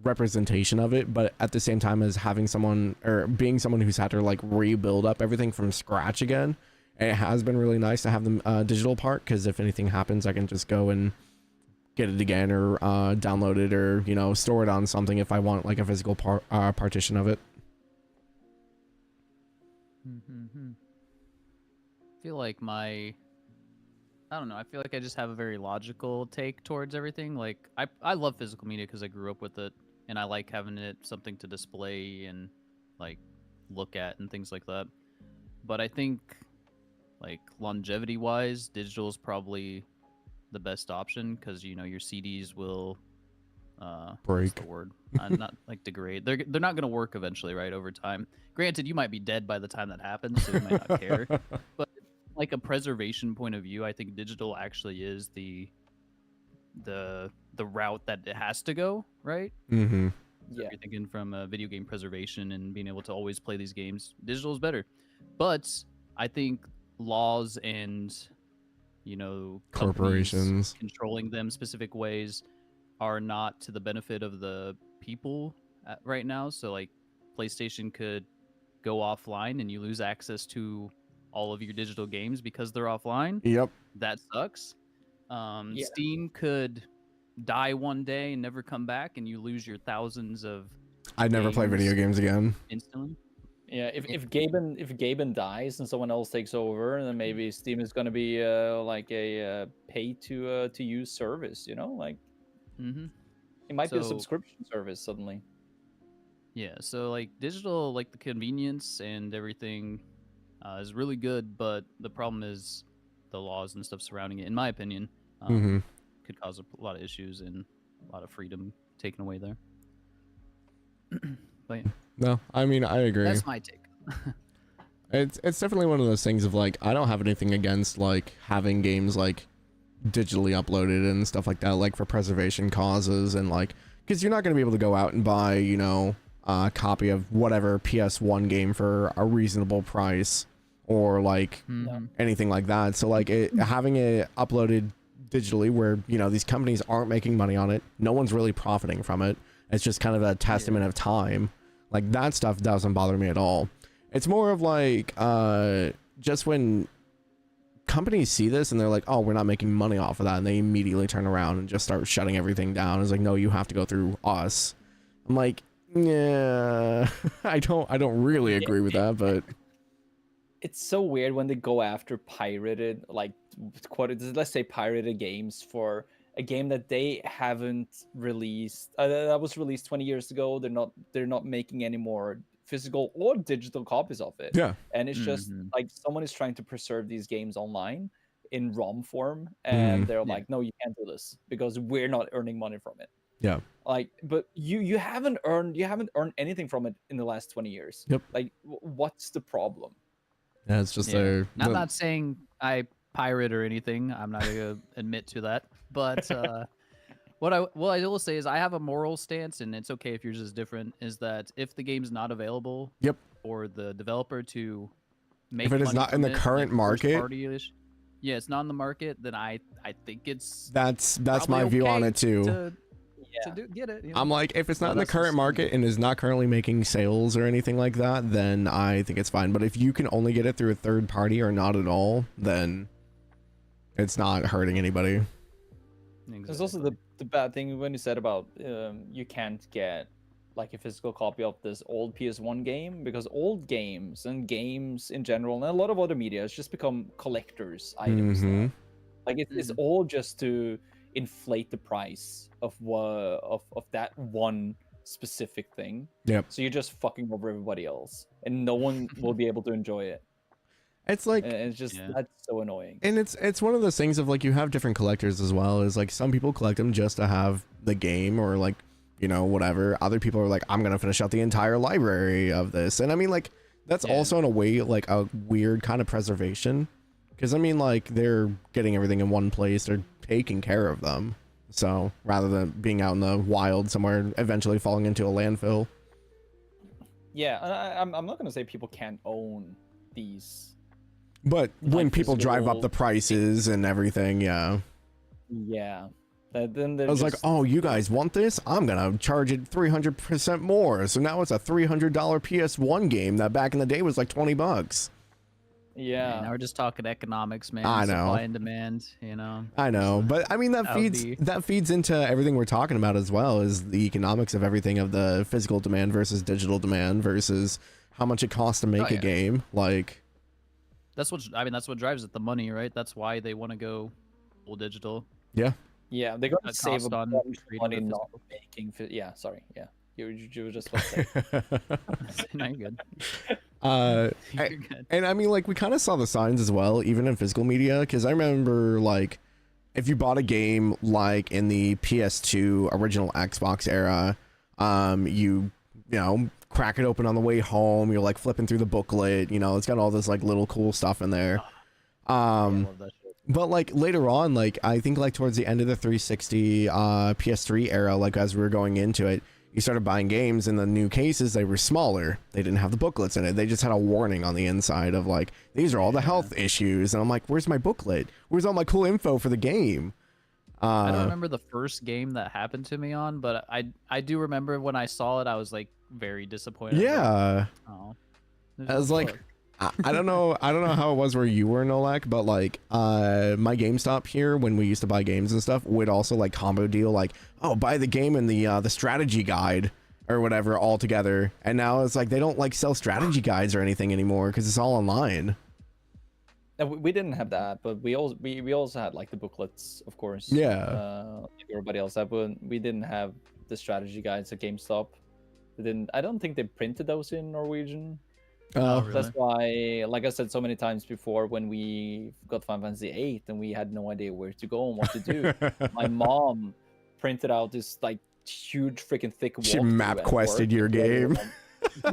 representation of it, but at the same time as having someone or being someone who's had to like rebuild up everything from scratch again. It has been really nice to have the digital part because if anything happens, I can just go and get it again or download it or, you know, store it on something if I want like a physical partition of it. I feel like I don't know. I feel like I just have a very logical take towards everything. Like I love physical media because I grew up with it and I like having it something to display and like look at and things like that. But I think like longevity wise, digital is probably the best option because you know your CDs will Break. what's the word? Not like degrade. They're not gonna work eventually, right? Over time. Granted, you might be dead by the time that happens, so you might not care. But like a preservation point of view, I think digital actually is the route that it has to go, right? Mm-hmm. So Yeah. if you're thinking from a video game preservation and being able to always play these games, digital is better. But I think laws and you know companies Corporations. controlling them specific ways are not to the benefit of the people right now. So like PlayStation could go offline and you lose access to all of your digital games because they're offline. Yep. That sucks. Yeah. Steam could die one day and never come back and you lose your thousands of I'd never play video games again. instantly. Yeah, if Gaben dies and someone else takes over, then maybe Steam is gonna be like a pay to use service. You know, like it might be a So- subscription service suddenly. Yeah, so like digital, like the convenience and everything is really good, but the problem is the laws and stuff surrounding it, in my opinion, Mm-hmm. could cause a lot of issues and a lot of freedom taken away there. But yeah, No, I mean I agree. that's my take. It's definitely one of those things of like I don't have anything against like having games like digitally uploaded and stuff like that, like for preservation causes, and like because you're not going to be able to go out and buy, you know, a copy of whatever PS1 game for a reasonable price or like anything like that. So like having it uploaded digitally where, you know, these companies aren't making money on it, no one's really profiting from it, it's just kind of a testament of time. Like that stuff doesn't bother me at all. It's more of like just when companies see this and they're like, oh, we're not making money off of that, and they immediately turn around and just start shutting everything down. It's like, no, you have to go through us. I'm like, yeah, I don't really agree with that, but it's so weird when they go after pirated, like, let's say pirated games for a game that they haven't released, that was released 20 years ago. They're not making any more physical or digital copies of it. Yeah. And it's just like someone is trying to preserve these games online in ROM form, and they're like, no, you can't do this because we're not earning money from it. Yeah. Like, but you haven't earned anything from it in the last 20 years. Yep. Like, what's the problem? Yeah, it's just I'm not saying I pirate or anything. I'm not gonna admit to that. But what I will say is I have a moral stance, and it's okay if yours is different. Is that if the game's not available, for the developer to make, if it is not in the current market, yeah, it's not in the market, then I think it's that's my view on it too. Get it. You know? I'm like, if it's not in the current market and is not currently making sales or anything like that, then I think it's fine. But if you can only get it through a third party or not at all, then it's not hurting anybody. Exactly. There's also the bad thing when you said about you can't get like a physical copy of this old PS1 game, because old games and games in general and a lot of other media has just become collectors items now. Like it's all just to inflate the price of that one specific thing. Yep. So you're just fucking over everybody else, and no one will be able to enjoy it. It's like, and it's just that's so annoying. And it's one of those things of like, you have different collectors as well. Is like some people collect them just to have the game or like, you know, whatever. Other people are like, I'm gonna finish out the entire library of this. And I mean, like, that's also in a way like a weird kind of preservation, because I mean, like, they're getting everything in one place, they're taking care of them, so rather than being out in the wild somewhere eventually falling into a landfill. Yeah, I'm not gonna say people can't own these, but when like, people drive up the prices and everything, then I was like, oh, you guys want this? I'm gonna charge it 300% more, so now it's a $300 PS1 game that back in the day was like $20. Yeah, now we're just talking economics, man. I know. Supply and demand, you know. I know, but I mean, that feeds into everything we're talking about as well, is the economics of everything, of the physical demand versus digital demand versus how much it costs to make a game. Like, that's what drives it, the money, right? That's why they want to go full digital. Yeah, they're gonna save a bunch of money not making. Sorry. Yeah, you were just about to say. No, you're good. And I mean, like, we kind of saw the signs as well, even in physical media, because I remember, like, if you bought a game like in the PS2 original Xbox era, you know, crack it open on the way home, you're like flipping through the booklet, you know, it's got all this like little cool stuff in there. I love that shit. But like later on, like I think like towards the end of the 360 PS3 era, like as we were going into it, you started buying games in the new cases, they were smaller. They didn't have the booklets in it. They just had a warning on the inside of like, these are all the health issues. And I'm like, where's my booklet? Where's all my cool info for the game? I don't remember the first game that happened to me on, but I do remember when I saw it, I was like very disappointed. Yeah. Oh, I was like, I don't know how it was where you were, Nolak, but like my GameStop here, when we used to buy games and stuff, would also like combo deal like, oh, buy the game and the strategy guide or whatever all together. And now it's like they don't like sell strategy guides or anything anymore because it's all online. We didn't have that, but we also had like the booklets, of course. Yeah. Like everybody else had, but we didn't have the strategy guides at GameStop. I don't think they printed those in Norwegian. Really? That's why, like I said so many times before, when we got Final Fantasy VIII and we had no idea where to go and what to do, my mom printed out this like huge freaking thick walkthrough. She map quested your game.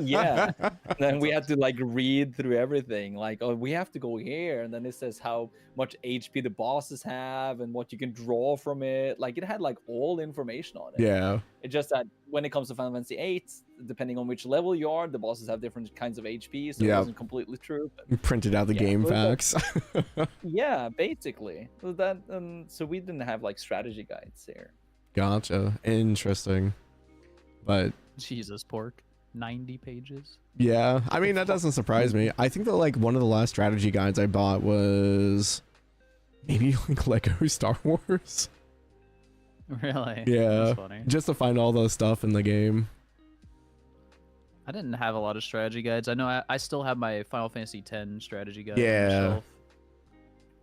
Yeah. Then we had to like read through everything. Like, oh, we have to go here, and then it says how much HP the bosses have and what you can draw from it. Like, it had like all information on it. Yeah. It's just that when it comes to Final Fantasy VIII, depending on which level you are, the bosses have different kinds of HP, so it Yeah. wasn't completely true. But Printed out the Yeah, game but facts. yeah, basically. So that so we didn't have like strategy guides here. Gotcha. Interesting. But Jesus, pork. 90 pages. yeah, I mean, that doesn't surprise me. I think that like one of the last strategy guides I bought was maybe like Lego Star Wars. Really? Yeah. That's funny. Just to find all the stuff in the game. I didn't have a lot of strategy guides. I know I still have my Final Fantasy X strategy guide on Yeah. the shelf.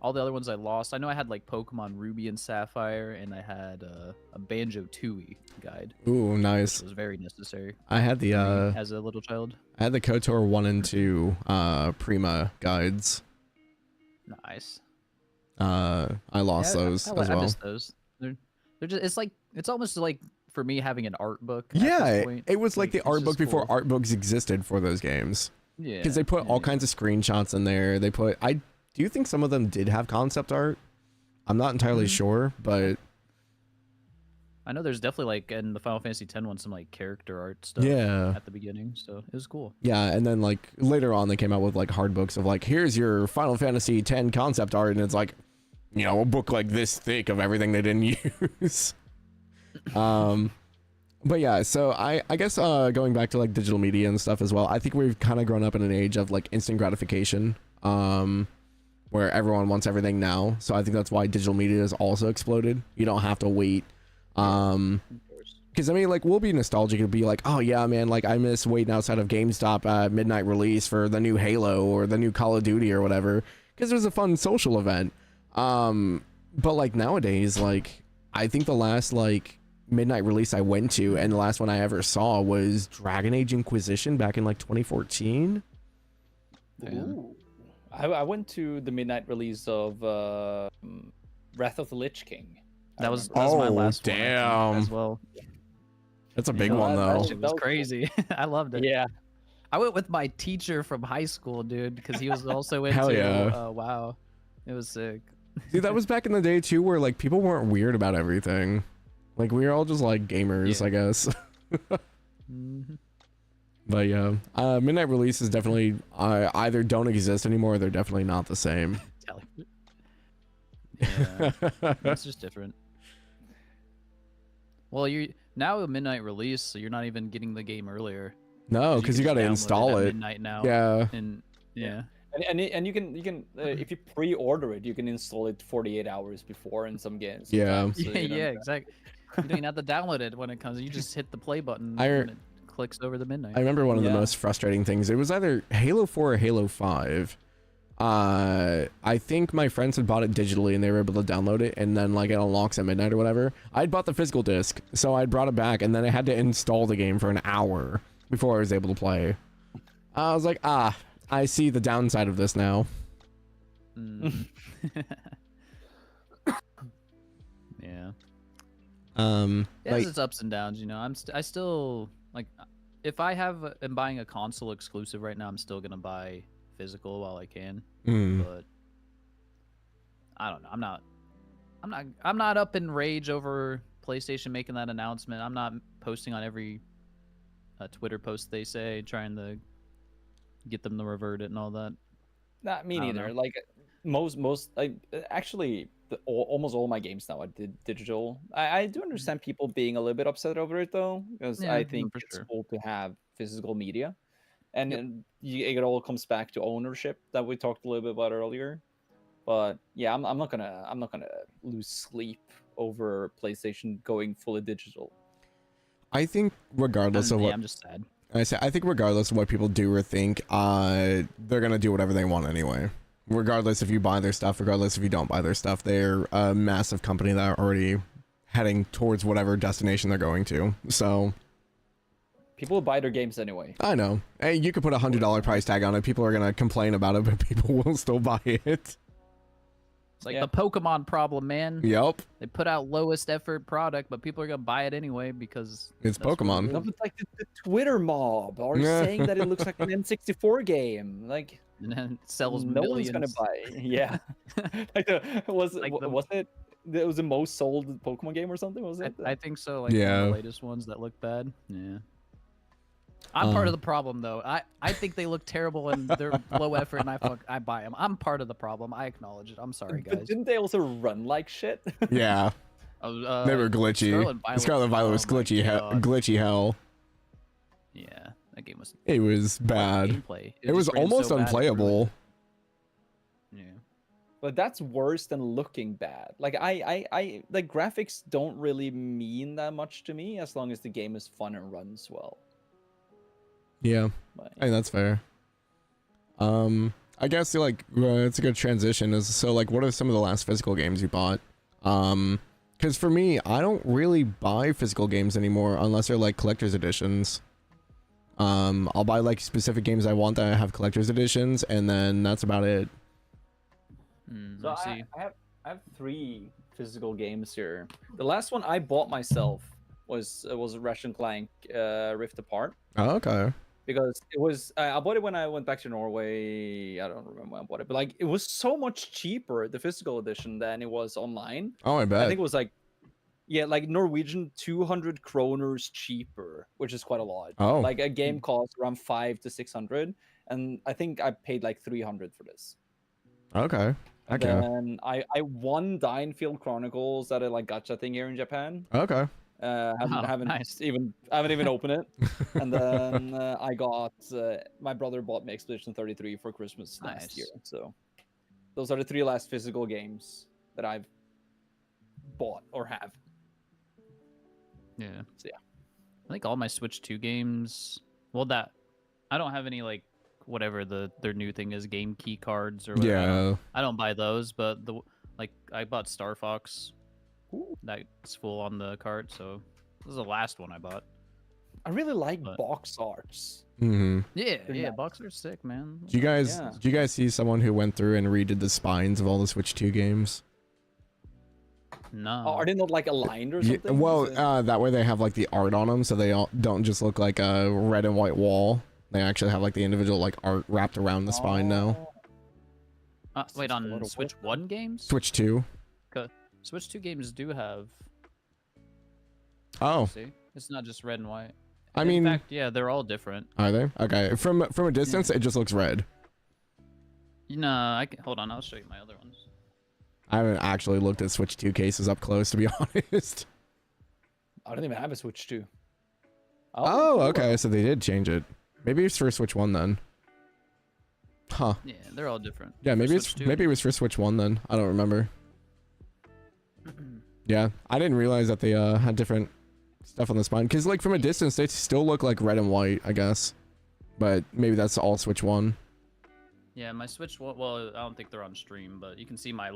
All the other ones I lost. I know I had like Pokemon Ruby and Sapphire, and I had a Banjo-Tooie guide, Ooh, nice. which was very necessary I had the for me as a little child. I had the KOTOR 1 and 2 Prima guides. Nice. I lost Yeah, those I as well. missed those. They're just it's almost like for me having an art book. at Yeah, this point. it was like the it's art just book before cool. art books existed for those games. Yeah. Because they put all kinds of screenshots in there. They put do you think some of them did have concept art? I'm not entirely sure, but I know there's definitely like in the Final Fantasy X one some like character art stuff yeah. at the beginning, so it was cool. Yeah, and then like later on they came out with like hard books of like, here's your Final Fantasy X concept art, and it's like, you know, a book like this thick of everything they didn't use. But yeah, so I guess going back to like digital media and stuff as well, I think we've kind of grown up in an age of like instant gratification, where everyone wants everything now. So I think that's why digital media has also exploded. You don't have to wait. Because I mean, like, we'll be nostalgic and be like, oh yeah, man, like I miss waiting outside of GameStop at midnight release for the new Halo or the new Call of Duty or whatever, because it was a fun social event. But like nowadays, like I think the last like midnight release I went to and the last one I ever saw was Dragon Age Inquisition back in like 2014. Ooh. I went to the midnight release of Wrath of the Lich King. That was remember. my Oh, last one, I think, damn. as well. That's a big Yeah, one that though. shit It was That was cool. crazy. I loved it. Yeah. I went with my teacher from high school, dude, because he was also into Hell yeah. WoW. It was sick. Dude, that was back in the day too, where like people weren't weird about everything. Like we were all just like gamers, Yeah. I guess. Mhm. But yeah, midnight releases definitely either don't exist anymore, or they're definitely not the same. Tell you. Yeah, it's just different. Well, you now a midnight release, so you're not even getting the game earlier. No, because you can got to just download install at it. midnight now. Yeah. And yeah. And you can if you pre-order it, you can install it 48 hours before in some games. Yeah. sometimes, so Yeah, you don't- yeah, exactly. You don't even have to download it when it comes. You just hit the play button I- and it clicks over the midnight. I remember one of the Yeah. most frustrating things. It was either Halo 4 or Halo 5. I think my friends had bought it digitally and they were able to download it, and then like it unlocks at midnight or whatever. I'd bought the physical disc, so I'd brought it back, and then I had to install the game for an hour before I was able to play. I was like, I see the downside of this now. Mm. Yeah. It has Like, its ups and downs, you know. I still like if I am buying a console exclusive right now, I'm still gonna buy physical while I can. But I don't know. I'm not up in rage over PlayStation making that announcement. I'm not posting on every Twitter post they say, trying to get them to revert it and all that. Not me I don't neither. know. Like most like actually almost all my games now are digital. I do understand people being a little bit upset over it though, because Yeah, I no, think for it's sure. cool to have physical media, and Yep. then it all comes back to ownership that we talked a little bit about earlier. But yeah, I'm not gonna lose sleep over PlayStation going fully digital. I think regardless of what I'm just sad. I think regardless of what people do or think, they're gonna do whatever they want anyway. Regardless if you buy their stuff, regardless if you don't buy their stuff, they're a massive company that are already heading towards whatever destination they're going to. So People will buy their games anyway. I know. Hey, you could put $100 price tag on it. People are gonna complain about it, but people will still buy it. It's like Yeah. the Pokemon problem, man. Yep. They put out lowest effort product, but people are gonna buy it anyway because It's that's what it Pokemon. is. No, but like the Twitter mob are Yeah. saying that it looks like an N64 game. Like And then it sells no millions. one's gonna buy. Yeah. Like was Like the- was it? It was the most sold Pokemon game or something. Was it? I think so. Like one Yeah. of the latest ones that look bad. Yeah. I'm part of Um, the problem though. I think they look terrible and they're low effort, and I buy them. I'm part of the problem. I acknowledge it. I'm sorry, But guys. didn't they also run like shit? Yeah. Oh, They were glitchy. Scarlet Violet was oh my glitchy, God. glitchy hell. Yeah, that game was It was bad. gameplay. It was just ran almost so bad, it ruined unplayable. it. Yeah. But that's worse than looking bad. Like I like graphics don't really mean that much to me as long as the game is fun and runs well. Yeah. But, Hey, that's fair. I guess like it's a good transition. Is so like, what are some of the last physical games you bought? Because for me, I don't really buy physical games anymore unless they're like collector's editions. I'll buy like specific games I want that have collector's editions, and then that's about it. So I see. I have 3 physical games here. The last one I bought myself was Ratchet and Clank Rift Apart. Oh, okay. Because it was I bought it when I went back to Norway. I don't remember when I bought it, but like it was so much cheaper, the physical edition, than it was online. Oh, I I bet. think it was like, yeah, like Norwegian 200 kroners cheaper, which is quite a lot. Oh. Like a game costs around 500 to 600, and I think I paid like 300 for this. Okay. And Okay. then I won Dinefield Chronicles at a like gacha thing here in Japan. Okay. Haven't nice. even opened it. And then I got my brother bought me Expedition 33 for Christmas last Nice. year. So those are the 3 last physical games that I've bought or have. Yeah. So yeah. I think all my Switch 2 games. Well, that I don't have any like whatever their new thing is, game key cards or whatever. Yeah. I don't buy those, but like I bought Star Fox. That's full on the cart, so this is the last one I bought. I really like But- box arts. Mm-hmm. Yeah, They're yeah, nice. Boxer's sick, man. Do you guys Yeah. do you guys see someone who went through and redid the spines of all the Switch 2 games? No. Oh, are they not like aligned or Yeah, something? well, Is it- that way they have like the art on them, so they all don't just look like a red and white wall. They actually have like the individual like art wrapped around the spine now. Oh, Wait, Seems a on little Switch weird. 1 games? Switch 2. Switch 2 games do have. Oh, See, it's not just red and white. I In mean, fact, yeah, they're all different. are they? Okay, from a distance, it just looks red. No, I can hold on. I'll show you my other ones. I haven't actually looked at Switch 2 cases up close, to be honest. I don't even have a Switch 2. Oh, cool. okay, so they did change it. Maybe it's for Switch 1 then. Huh. Yeah, they're all different. Yeah, For maybe Switch it's 2. maybe it was for Switch 1 then. I don't remember. Yeah, I didn't realize that they had different stuff on the spine, because like from a distance they still look like red and white, I guess. But maybe that's all Switch 1. Yeah, my Switch 1. Well, I don't think they're on stream, but you can see my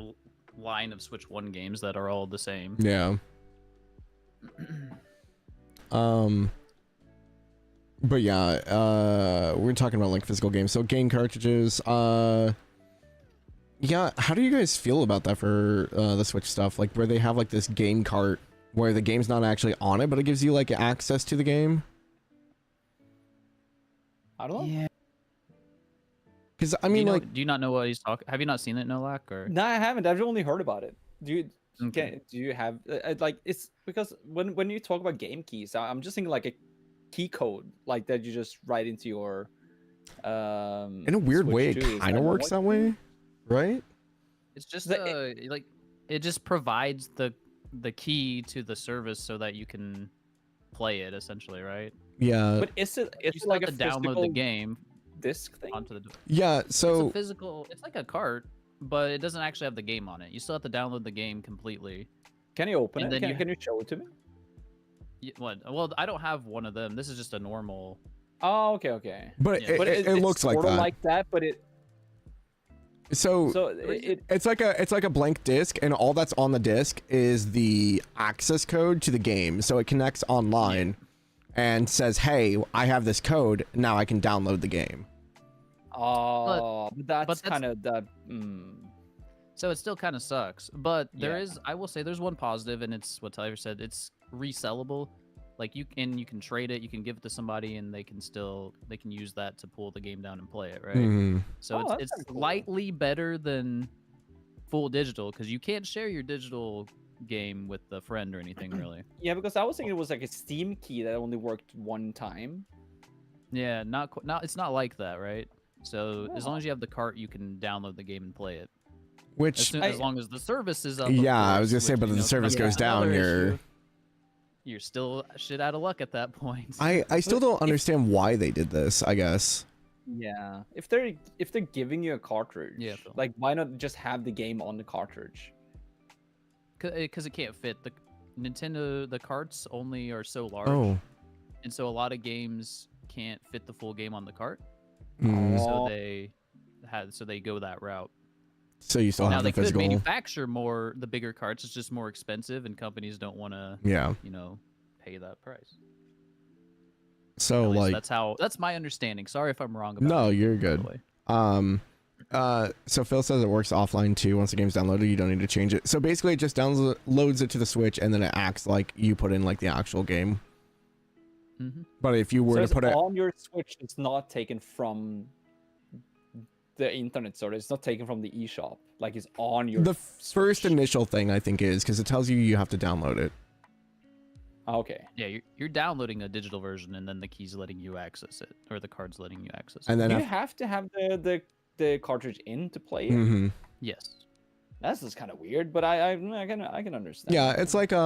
line of Switch 1 games that are all the same. Yeah. But yeah, we're talking about like physical games. So game cartridges, yeah, how do you guys feel about that for the Switch stuff? Like where they have like this game cart where the game's not actually on it, but it gives you like access to the game? I don't know. Yeah. Because I mean, like, do you not know what he's talking? Have you not seen it, Nolak? Or No, I haven't. I've only heard about it. Do you? Okay. Do you have like it's because when you talk about game keys, I'm just thinking like a key code like that you just write into your in a weird way, Switch it 2. Is kind of that works that what- way, right? it's just The- like it just provides the key to the service so that you can play it essentially, right? Yeah, But is it You still like have a to download the physical game disc thing? onto the. yeah. It's So a physical. It's like a cart, but it doesn't actually have the game on it. You still have to download the game completely. Can you open And it? then Can you show it to me? What? Well, I don't have one of them. This is just a normal. Oh, okay. but Yeah. it, But it it's looks like sorta that. like that, but So it it's like a blank disc, and all that's on the disc is the access code to the game. So it connects online and says, "Hey, I have this code. Now I can download the game." oh, but that's that's- kind of that. So it still kind of sucks, but there Yeah. is, I will say, there's one positive, and it's what Tyler said. It's resellable. Like you can trade it, you can give it to somebody, and they can use that to pull the game down and play it, right? Mhm. So Oh, that's it's kinda cool. slightly better than full digital because you can't share your digital game with a friend or anything really. Yeah, because I was thinking it was like a Steam key that only worked one time. Yeah, not it's not like that, right? So as long Oh. as you have the cart, you can download the game and play it. Which As long as the service is up. of yeah, I was course, gonna say, which, but you the know, service becomes goes down, another issue. You're still shit out of luck at that point. I still don't understand why they did this, I guess. Yeah, if they're giving you a cartridge, Yeah, Phil. like why not just have the game on the cartridge? Because it can't fit. The Nintendo, the carts only are so large. Oh. And so a lot of games can't fit the full game on the cart. Mm. Oh. So they go that route. So you still Now have they the physical. could manufacture the bigger carts. It's just more expensive, and companies don't want to, Yeah. pay that price. So At least like that's my understanding. Sorry if I'm wrong about no, it, you're by the good. way. So Phil says it works offline too. Once the game's downloaded, you don't need to change it. So basically, it just loads it to the Switch, and then it acts like you put in like the actual game. Mm-hmm. But if you were So to it's put it, on your Switch, it's not taken from the internet store. It's not taken from the eShop. Like it's on your the first Switch. initial thing I think is because it tells you have to download it. Okay. Yeah, you're downloading a digital version, and then the key's letting you access it, or the card's letting you access it. And then You have to have the cartridge in to play it. Mhm. Yes. That's just kind of weird, but I can understand. Yeah, it's like I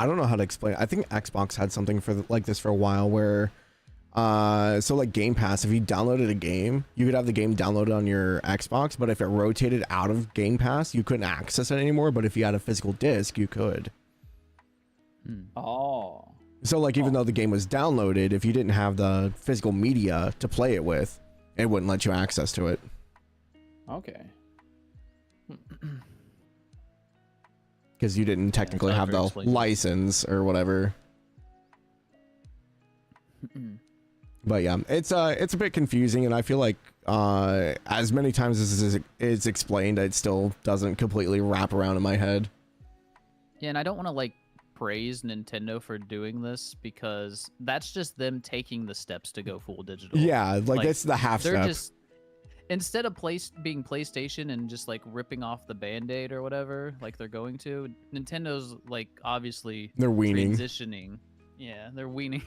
don't know how to explain it. I think Xbox had something for like this for a while where so like Game Pass, if you downloaded a game, you could have the game downloaded on your Xbox, but if it rotated out of Game Pass, you couldn't access it anymore, but if you had a physical disc, you could. Oh. So like even though the game was downloaded, if you didn't have the physical media to play it with, it wouldn't let you access to it. Okay. Because you didn't technically have the explains it. license or whatever. But yeah, it's a bit confusing, and I feel like as many times as it's explained, it still doesn't completely wrap around in my head. Yeah, and I don't want to like praise Nintendo for doing this because that's just them taking the steps to go full digital. Yeah, like that's the half They're step. just instead of being PlayStation and just like ripping off the Band-Aid or whatever, like they're going to, Nintendo's like obviously They're weaning. transitioning. Yeah, they're weaning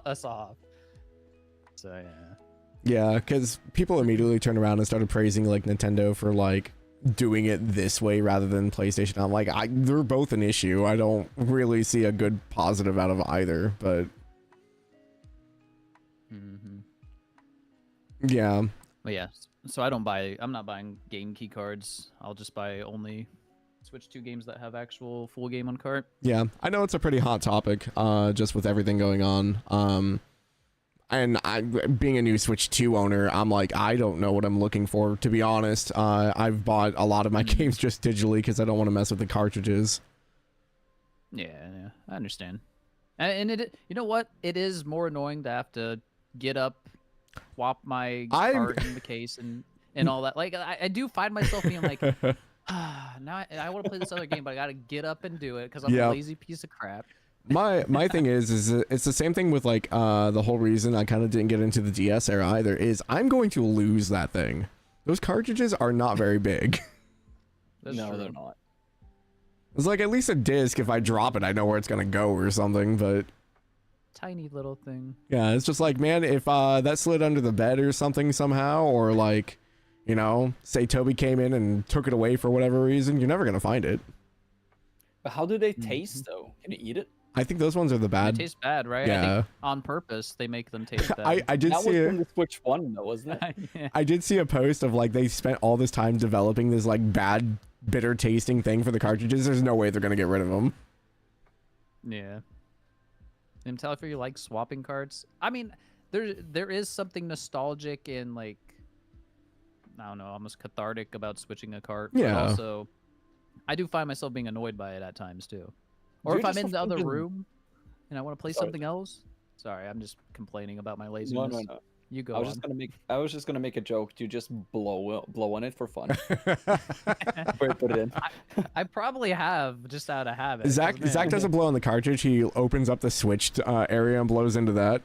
us off. So yeah. Yeah, because people immediately turned around and started praising like Nintendo for like doing it this way rather than PlayStation. I'm like, they're both an issue. I don't really see a good positive out of either, but yeah. But yeah, so I'm not buying game key cards. I'll just buy only Switch 2 games that have actual full game on cart. Yeah, I know it's a pretty hot topic, just with everything going on. And being a new Switch 2 owner, I'm like, I don't know what I'm looking for, to be honest. I've bought a lot of my games just digitally because I don't want to mess with the cartridges. Yeah, I understand. And you know what? It is more annoying to have to get up, swap my card in the case, and all that. Like, I do find myself being like, now I want to play this other game, but I got to get up and do it because I'm a lazy piece of crap. My thing is it's the same thing with like the whole reason I kind of didn't get into the DS era either is I'm going to lose that thing. Those cartridges are not very big. No, they're not. It's like at least a disc, if I drop it, I know where it's gonna go or something, but Tiny little thing. yeah, it's just like, man, if that slid under the bed or something somehow, or like, you know, say Toby came in and took it away for whatever reason, you're never gonna find it. But how do they taste though? Can you eat it? I think those ones are the bad. They taste bad, right? I Yeah. think on purpose they make them taste bad. I did That see was it. from the Switch 1 though, wasn't it? Yeah. I did see a post of like they spent all this time developing this like bad, bitter tasting thing for the cartridges. There's no way they're gonna get rid of them. Yeah. And tell if you like swapping cards. I mean, there is something nostalgic and like, I don't know, almost cathartic about switching a card. Yeah. But also, I do find myself being annoyed by it at times too. Or You're if I'm just in the other fucking- room and I want to play Sorry. something else. Sorry, I'm just complaining about my laziness. No. You go I was on. just gonna make. I was just gonna make a joke to just blow on it for fun. Put it in. I probably have just out of habit. 'cause, Zach man, doesn't blow on the cartridge. He opens up the switched area and blows into that.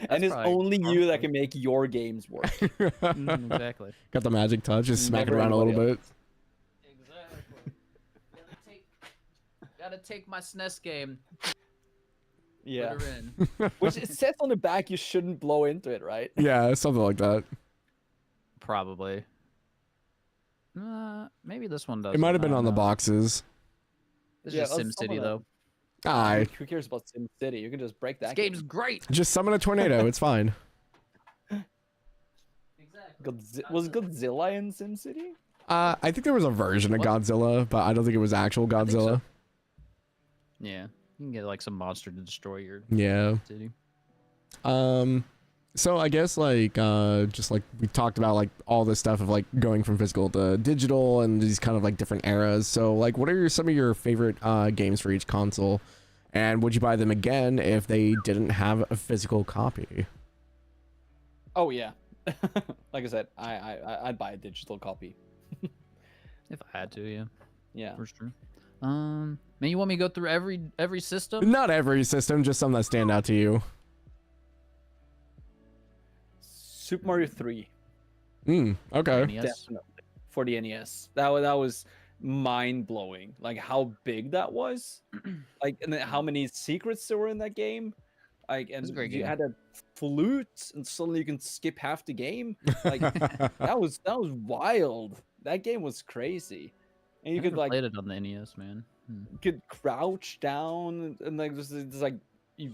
And it's probably only you harmful. that can make your games work. Exactly. Got the magic touch. Just smack it Never around a little anybody bit. Exactly. Gotta take my SNES game. Yeah. Put her in. Which it says on the back you shouldn't blow into it, right? Yeah, something like that. Probably. Maybe this one does. It might have been on the boxes. It's Yeah, just some of SimCity them. though. Aye. Who cares about SimCity? You can just break This that game's game. great. Just summon a tornado. It's fine. Exactly. Was Godzilla in SimCity? I think there was a version of What? Godzilla, but I don't think it was actual think so. Godzilla. Yeah, you can get like some monster to destroy your Yeah. city. So I guess like just like we talked about like all this stuff of like going from physical to digital and these kind of like different eras. So like what are some of your favorite games for each console? And would you buy them again if they didn't have a physical copy? Oh yeah. Like I said, I'd buy a digital copy. If I had to, yeah, Yeah. for sure. Man, you want me to go through every system? Not every system, just some that stand out to you. Super Mario 3. Okay. NES? Definitely. For the NES. That was mind blowing. Like how big that was. Like and then how many secrets there were in that game. Like and was a great you game. had a flute and suddenly you can skip half the game. Like that was wild. That game was crazy. And you I could never like played it on the NES, man. you could crouch down and like there's like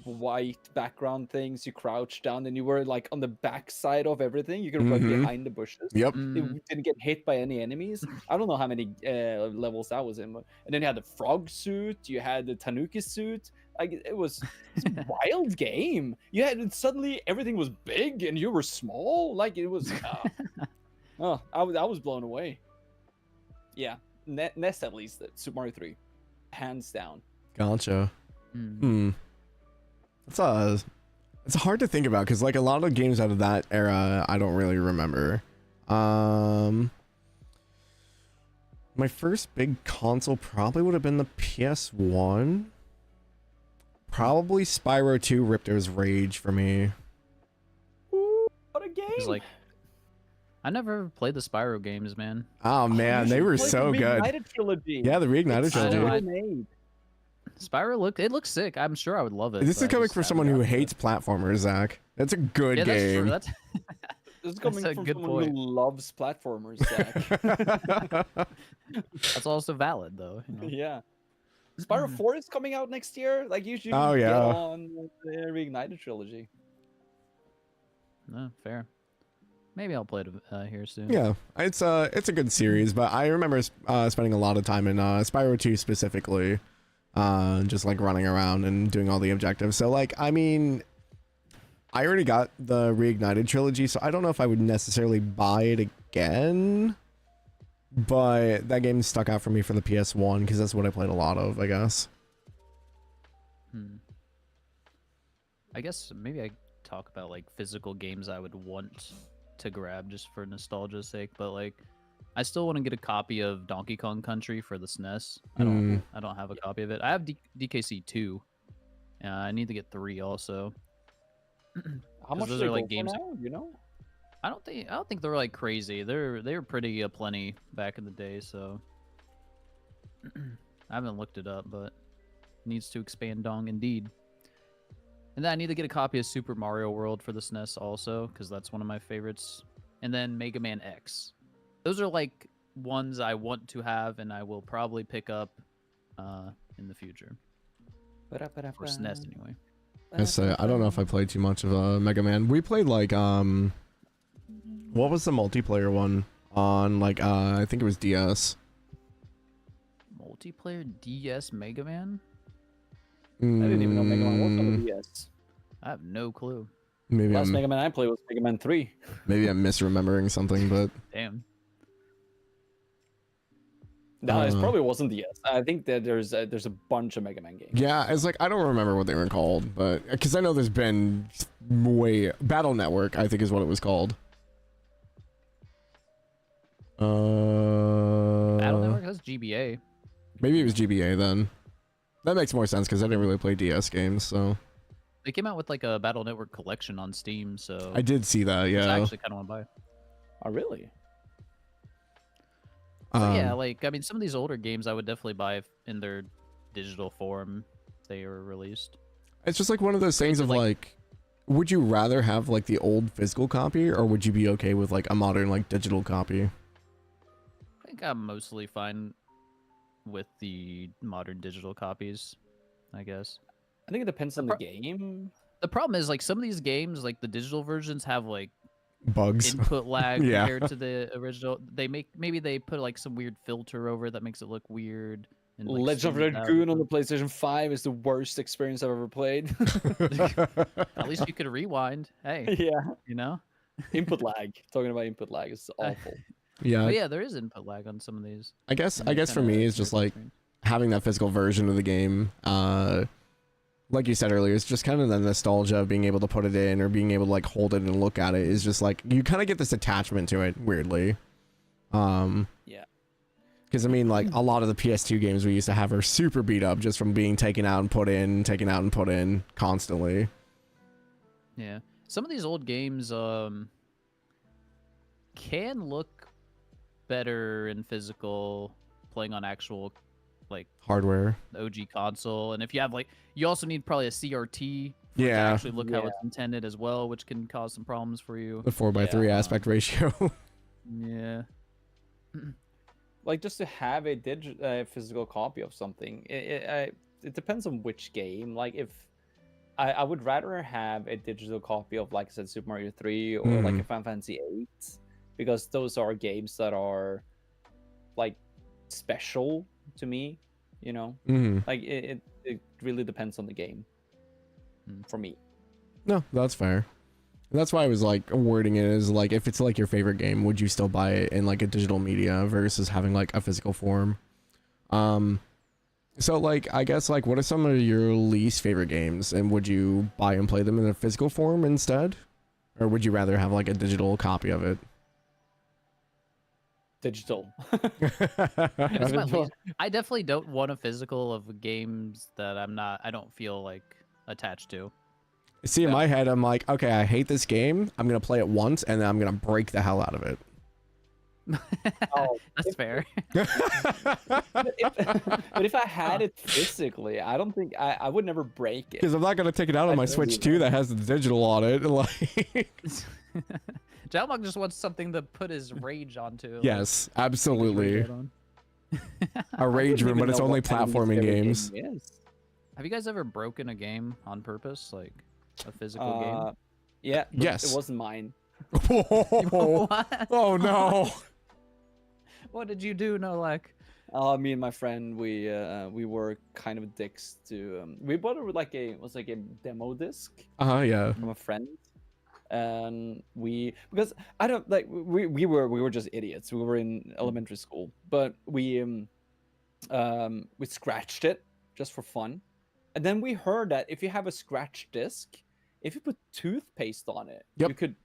white background things. You crouch down and you were like on the back side of everything. You could run Mhm. behind the bushes. Yep. It didn't get hit by any enemies. I don't know how many levels that was in. And then you had the frog suit. You had the Tanuki suit. Like it was a wild game. You had suddenly everything was big and you were small. Like it was. I was blown away. Yeah, NES at least. Super Mario 3, hands down. Gotcha. Mm. It's hard to think about because like a lot of games out of that era I don't really remember. My first big console probably would have been the PS1. Probably Spyro 2 Ripto's Rage for me. Ooh, what a game! It's like I never played the Spyro games, man. Oh man, they were so good. Trilogy. Yeah, the Reignited It's trilogy. so well made. Spyro looks sick. I'm sure I would love it. This is but I coming just from haven't someone who gotten to it. hates platformers, Zach. That's a good Yeah, that's game. true. That's This is coming a from good someone point. who loves platformers, Zach. that's also valid though. You know? Yeah. Spyro 4 is coming out next year. Like you should Oh, get yeah. on the Reignited trilogy. No, fair. Maybe I'll play it here soon. Yeah, it's a good series, but I remember spending a lot of time in Spyro 2 specifically, just like running around and doing all the objectives. So like, I mean, I already got the Reignited trilogy, so I don't know if I would necessarily buy it again. But that game stuck out for me for the PS1 because that's what I played a lot of, I guess. I guess maybe I talk about like physical games I would want to grab just for nostalgia's sake, but like I still want to get a copy of Donkey Kong Country for the SNES. I don't have a copy of it. I have DKC 2. I need to get 3 also. How much those do they are, like, go for games- now? You know? I don't think they're like crazy. They were pretty plenty back in the day, so I haven't looked it up, but needs to expand dong indeed. And then I need to get a copy of Super Mario World for the SNES also, because that's one of my favorites. And then Mega Man X. Those are like ones I want to have and I will probably pick up in the future. For SNES anyway. I don't know if I played too much of Mega Man. We played like what was the multiplayer one on like I think it was DS. Multiplayer DS Mega Man? I didn't even know Mega Man was on the DS. I have no clue. Maybe Last I'm Mega Man I played was Mega Man 3. maybe I'm misremembering something, but Damn. No, it probably wasn't DS. I think that there's a bunch of Mega Man games. Yeah, it's like I don't remember what they were called, but because I know there's been Battle Network, I think is what it was called. Battle Network, that's GBA. Maybe it was GBA then. That makes more sense because I didn't really play DS games, so. They came out with like a Battle Network collection on Steam, so I did see that, which yeah. I actually kind of want to buy. Oh, really? So yeah, like I mean, some of these older games I would definitely buy in their digital form if they were released. It's just like one of those things of like, would you rather have like the old physical copy, or would you be okay with like a modern like digital copy? I think I'm mostly fine with the modern digital copies, I guess. I think it depends on the game. The problem is like some of these games, like the digital versions, have like Bugs. input lag Yeah. compared to the original. Maybe they put like some weird filter over it that makes it look weird. And, like, Legend of smooth Red out Goon on and the PlayStation 5 is the worst experience I've ever played. stuff. At least you could rewind. Hey, Yeah. you know. Input lag. Talking about input lag is awful. Yeah. But yeah, there is input lag on some of these. I guess and they for kinda me it's just mirror like screen. having that physical version of the game. Like you said earlier, it's just kind of the nostalgia of being able to put it in or being able to like hold it and look at it is just like you kind of get this attachment to it weirdly. Yeah. Because I mean, like a lot of the PS2 games we used to have are super beat up just from being taken out and put in, taken out and put in constantly. Yeah, some of these old games can look better in physical playing on actual like Hardware. OG console, and if you have like, you also need probably a CRT for it to Yeah. actually look how it's intended as well, which can cause some problems for you. The 4:3 Yeah. aspect ratio. Yeah. Like just to have a physical copy of something, it depends on which game. Like if I would rather have a digital copy of, like I said, Super Mario 3 or like a Final Fantasy 8, because those are games that are like special to me, you know. Like it really depends on the game for me. No, that's fair. And that's why I was like wording it as like, if it's like your favorite game, would you still buy it in like a digital media versus having like a physical form? So like, I guess like, what are some of your least favorite games, and would you buy and play them in a physical form instead, or would you rather have like a digital copy of it? Digital. It's my least- I definitely don't want a physical of games that I don't feel like attached to. See, in my head, I'm like, okay, I hate this game. I'm gonna play it once, and then I'm gonna break the hell out of it. Oh, That's fair. but if I had it physically, I don't think I would never break it. Because I'm not gonna take it out on my Switch 2 that has the digital on it. Like, Jalmoc just wants something to put his rage onto. like, yes, absolutely, rage on. a rage room, but it's only platforming games. Yes. Have you guys ever broken a game on purpose, like a physical game? Yeah. but Yes. It wasn't mine. What? Oh no! What did you do, Nolak? Me and my friend, we were kind of dicks to. We bought a demo disc Yeah. from a friend, and because I don't like we were just idiots. We were in elementary school, but we scratched it just for fun, and then we heard that if you have a scratched disc, if you put toothpaste on it, Yep. you could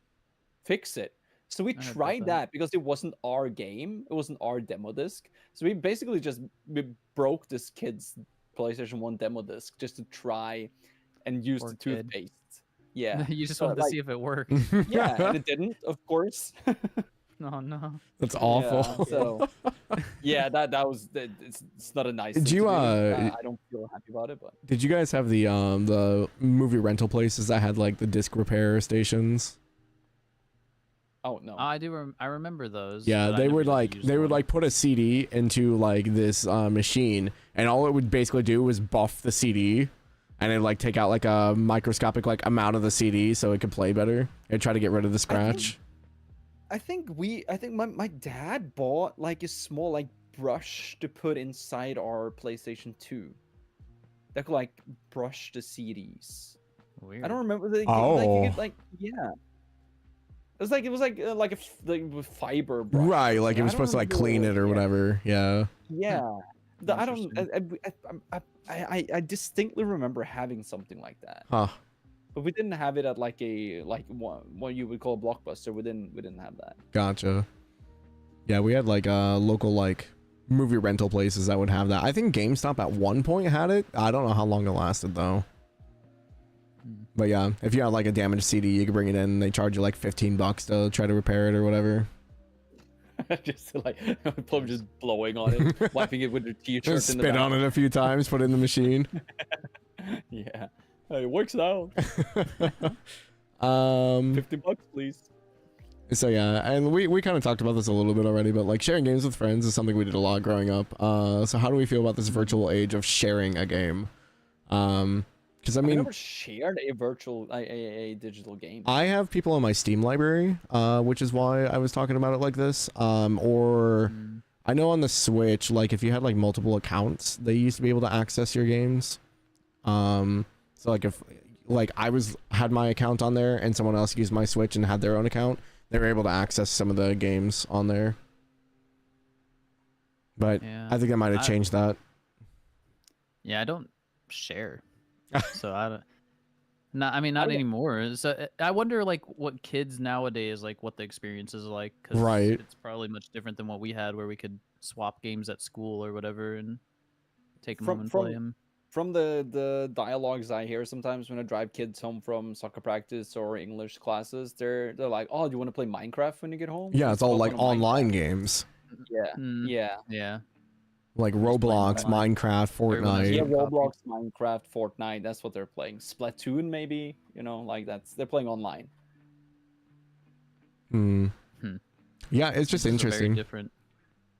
fix it. So we I heard about tried that. that because it wasn't our game, it wasn't our demo disc. So we basically we broke this kid's PlayStation 1 demo disc just to try and use Poor the kid. toothpaste. Yeah. You just So, wanted to like- see if it worked. Yeah, and it didn't, of course. Oh no. That's awful. Yeah, so yeah, that was it's not a nice Did thing you, to do. uh, I don't feel happy about it, but Did you guys have the movie rental places that had like the disc repair stations? oh no. I do. I remember those. Yeah, but I they never would got to like use they would them. like put a CD into like this machine, and all it would basically do was buff the CD, and it'd like take out like a microscopic like amount of the CD so it could play better and try to get rid of the scratch. I think my dad bought like a small like brush to put inside our PlayStation 2 that could like brush the CDs. Weird. I don't remember the Oh. yeah. like with fiber brush. Right, like it was I supposed to don't like clean it or remember- whatever. Yeah. Yeah. I don't. Interesting. I distinctly remember having something like that, Huh. but we didn't have it at like what you would call a Blockbuster. We didn't have that. Gotcha. Yeah, we had like local like movie rental places that would have that. I think GameStop at one point had it. I don't know how long it lasted though. But yeah, if you had like a damaged CD, you could bring it in. And they charge you like $15 to try to repair it or whatever. Just like Plum just blowing on it, wiping it with your t-shirt. Just in the spit back. on it a few times, put it in the machine. Yeah, it works out. Um. $50, please. So yeah, and we kind of talked about this a little bit already, but like sharing games with friends is something we did a lot growing up. So how do we feel about this virtual age of sharing a game? Because I I've mean, never shared a virtual a digital game. I have people in my Steam library, which is why I was talking about it like this. Or I know on the Switch, like if you had like multiple accounts, they used to be able to access your games. So like if like had my account on there and someone else used my Switch and had their own account, they were able to access some of the games on there. But Yeah, I think I might have changed that. Yeah, I don't share, so I don't. Not, I mean, not anymore. So I wonder, like, what kids nowadays, like, what the experience is like. 'Cause Right. it's probably much different than what we had, where we could swap games at school or whatever and take them home and play them. From the dialogues I hear sometimes when I drive kids home from soccer practice or English classes, they're like, "Oh, do you want to play Minecraft when you get home?" Yeah, Let's it's all go like on a Minecraft." online games. Yeah, Mm. yeah, Yeah. Like playing Roblox, online. Minecraft, Everyone has Fortnite. yeah. Copy. Roblox, Minecraft, Fortnite. That's what they're playing. Splatoon, maybe. Like they're playing online. Hmm. Hmm. Yeah, it's just This is a interesting. very different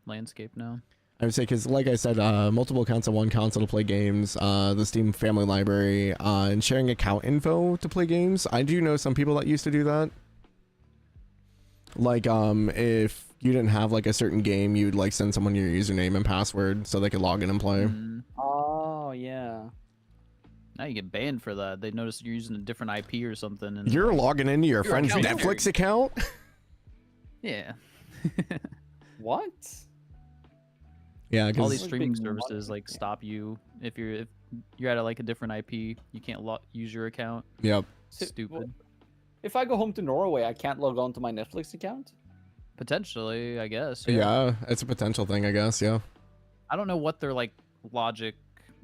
landscape now. I would say because, like I said, multiple accounts on one console to play games, the Steam Family Library, and sharing account info to play games. I do know some people that used to do that. Like, if you didn't have like a certain game, you'd like send someone your username and password so they could log in and play. Mm. Oh yeah. Now you get banned for that. They notice you're using a different IP or something. And You're logging into your friend's account Netflix account? yeah. What? Yeah, All because these Like streaming big money. services like stop you if you're at like a different IP. You can't use your account. yep. Stupid. If I go home to Norway, I can't log on to my Netflix account. Potentially, I guess. Yeah, it's a potential thing, I guess. Yeah. I don't know what their like logic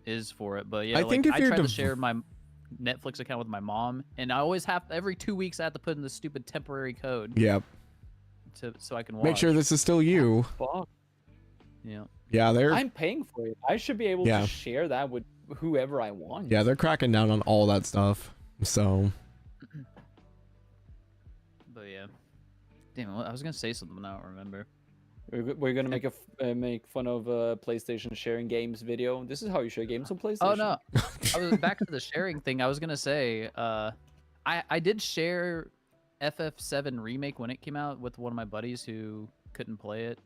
is for it, but yeah, I like, think if I you're try to dev- share my Netflix account with my mom, and I always have every 2 weeks I have to put in this stupid temporary code Yep. so I can watch. Make sure this is still you. Fuck. Yeah. Yeah, they're I'm paying for it. I should be able Yeah. to share that with whoever I want. yeah they're cracking down on all that stuff. So But yeah. Damn, I was gonna say something, but I don't remember. We're gonna make fun of PlayStation sharing games video. This is how you share games on PlayStation. Oh no, I was back to the sharing thing. I was gonna say, I did share FF7 remake when it came out with one of my buddies who couldn't play it.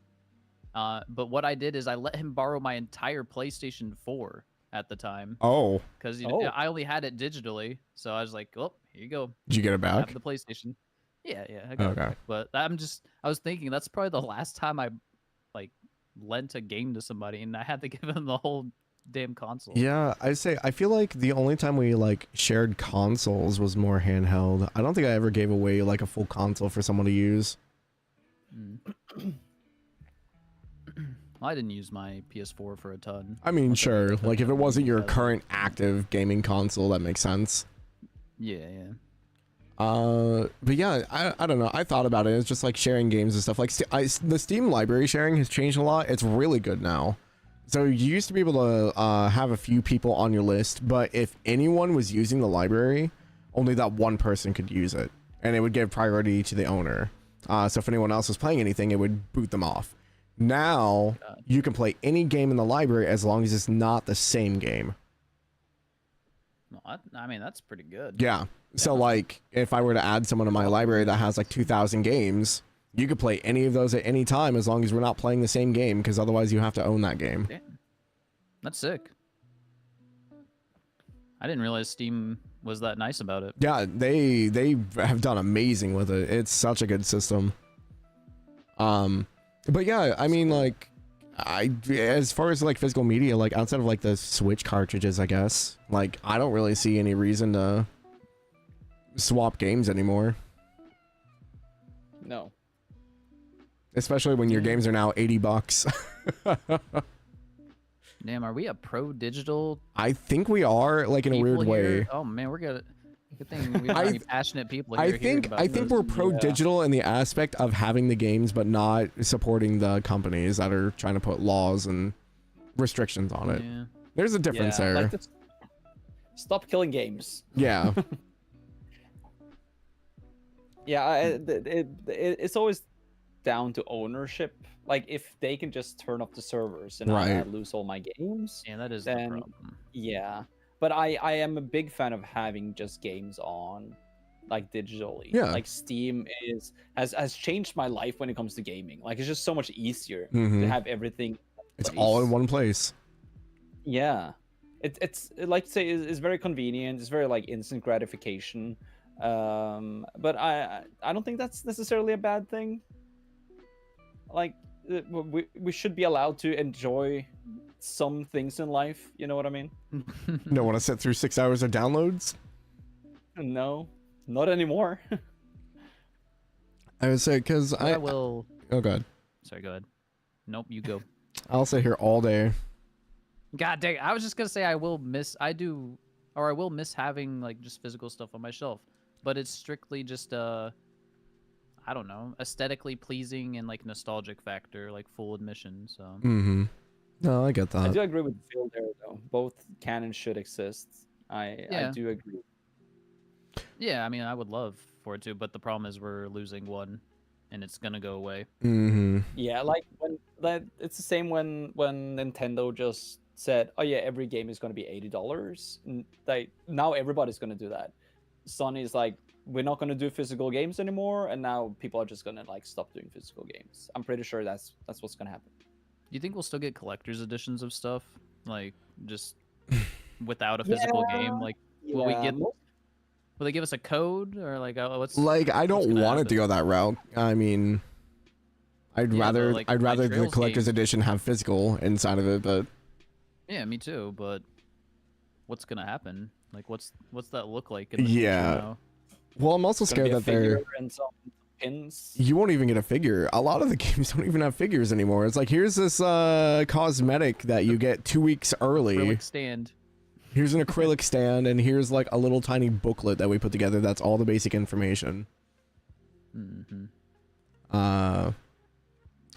But what I did is I let him borrow my entire PlayStation 4 at the time oh, because Oh. I only had it digitally. So I was like, "Oh, here you go, did you get it have back? the PlayStation." Yeah, I got it Okay. back. But I was thinking that's probably the last time I like lent a game to somebody, and I had to give him the whole damn console. Yeah, I'd say I feel like the only time we like shared consoles was more handheld. I don't think I ever gave away like a full console for someone to use. Mm. Well, I didn't use my PS4 for a ton. I mean, Once I sure, picked up like if the it wasn't your Nintendo. current active gaming console, that makes sense. Yeah. But yeah, I don't know. I thought about it. It's just like sharing games and stuff. Like the Steam library sharing has changed a lot. It's really good now. So you used to be able to have a few people on your list, but if anyone was using the library, only that one person could use it, and it would give priority to the owner. So if anyone else was playing anything, it would boot them off. Now you can play any game in the library as long as it's not the same game. Well, I mean, that's pretty good. Yeah. So Yeah. like if I were to add someone to my library that has like 2,000 games, you could play any of those at any time as long as we're not playing the same game, because otherwise you have to own that game. Damn. That's sick. I didn't realize Steam was that nice about it. Yeah, they have done amazing with it. It's such a good system. But yeah, I mean, like, as far as like physical media, like outside of like the Switch cartridges, I guess, like I don't really see any reason to swap games anymore. No. Especially when your games are now $80. Damn, are we a pro digital I think we are, like, in a weird people way. here? Oh man, we're good. Good thing we don't have any passionate people here. hearing about I think this. we're pro digital in the aspect of having the games, but not supporting the companies that are trying to put laws and restrictions on it. Yeah. There's a difference there. Like stop killing games. Yeah. Yeah, it's always down to ownership. Like, if they can just turn off the servers and I Right. lose all my games, Yeah, that is then the problem. yeah. But I am a big fan of having just games on, like, digitally. Yeah. Like, Steam has changed my life when it comes to gaming. Like, it's just so much easier Mhm. to have everything in one It's place. all in one place. Yeah, it's like to say it's very convenient. It's very like instant gratification. But I don't think that's necessarily a bad thing. Like, we should be allowed to enjoy some things in life. You know what I mean? Don't want to sit through 6 hours of downloads. No, not anymore. I would say because I will. Oh god, Sorry, go ahead. Nope, you go. I'll sit here all day. God dang! I was just gonna say I will miss. I will miss having like just physical stuff on my shelf, but it's strictly just I don't know, aesthetically pleasing and like nostalgic factor, like full admission. So Mm-hmm. No, I get I that. do agree with Phil there, though. Both can and should exist. I Yeah. do agree. yeah, I mean, I would love for it to, but the problem is we're losing one, and it's gonna go away. Mm-hmm. Yeah, like it's the same when Nintendo just said, "Oh yeah, every game is going to be $80." Like, now everybody's going to do that. Sony's like, "We're not going to do physical games anymore," and now people are just going to like stop doing physical games. I'm pretty sure that's what's going to happen. Do you think we'll still get collector's editions of stuff, like just without a physical game? Like, will we get? Will they give us a code or like what's? Like, I don't gonna want it to happen? go that route. I mean, I'd Yeah, rather but, like, I'd my rather the Trails collector's game- edition have physical inside of it, but Yeah, me too. But what's gonna happen? Like, what's that look like? In the Yeah. future now? well, I'm also It's gonna scared be a that they're. figure and some pins. You won't even get a figure. A lot of the games don't even have figures anymore. It's like, here's this cosmetic that you get 2 weeks early. Acrylic stand. Here's an acrylic stand, and here's like a little tiny booklet that we put together. That's all the basic information. Mm-hmm.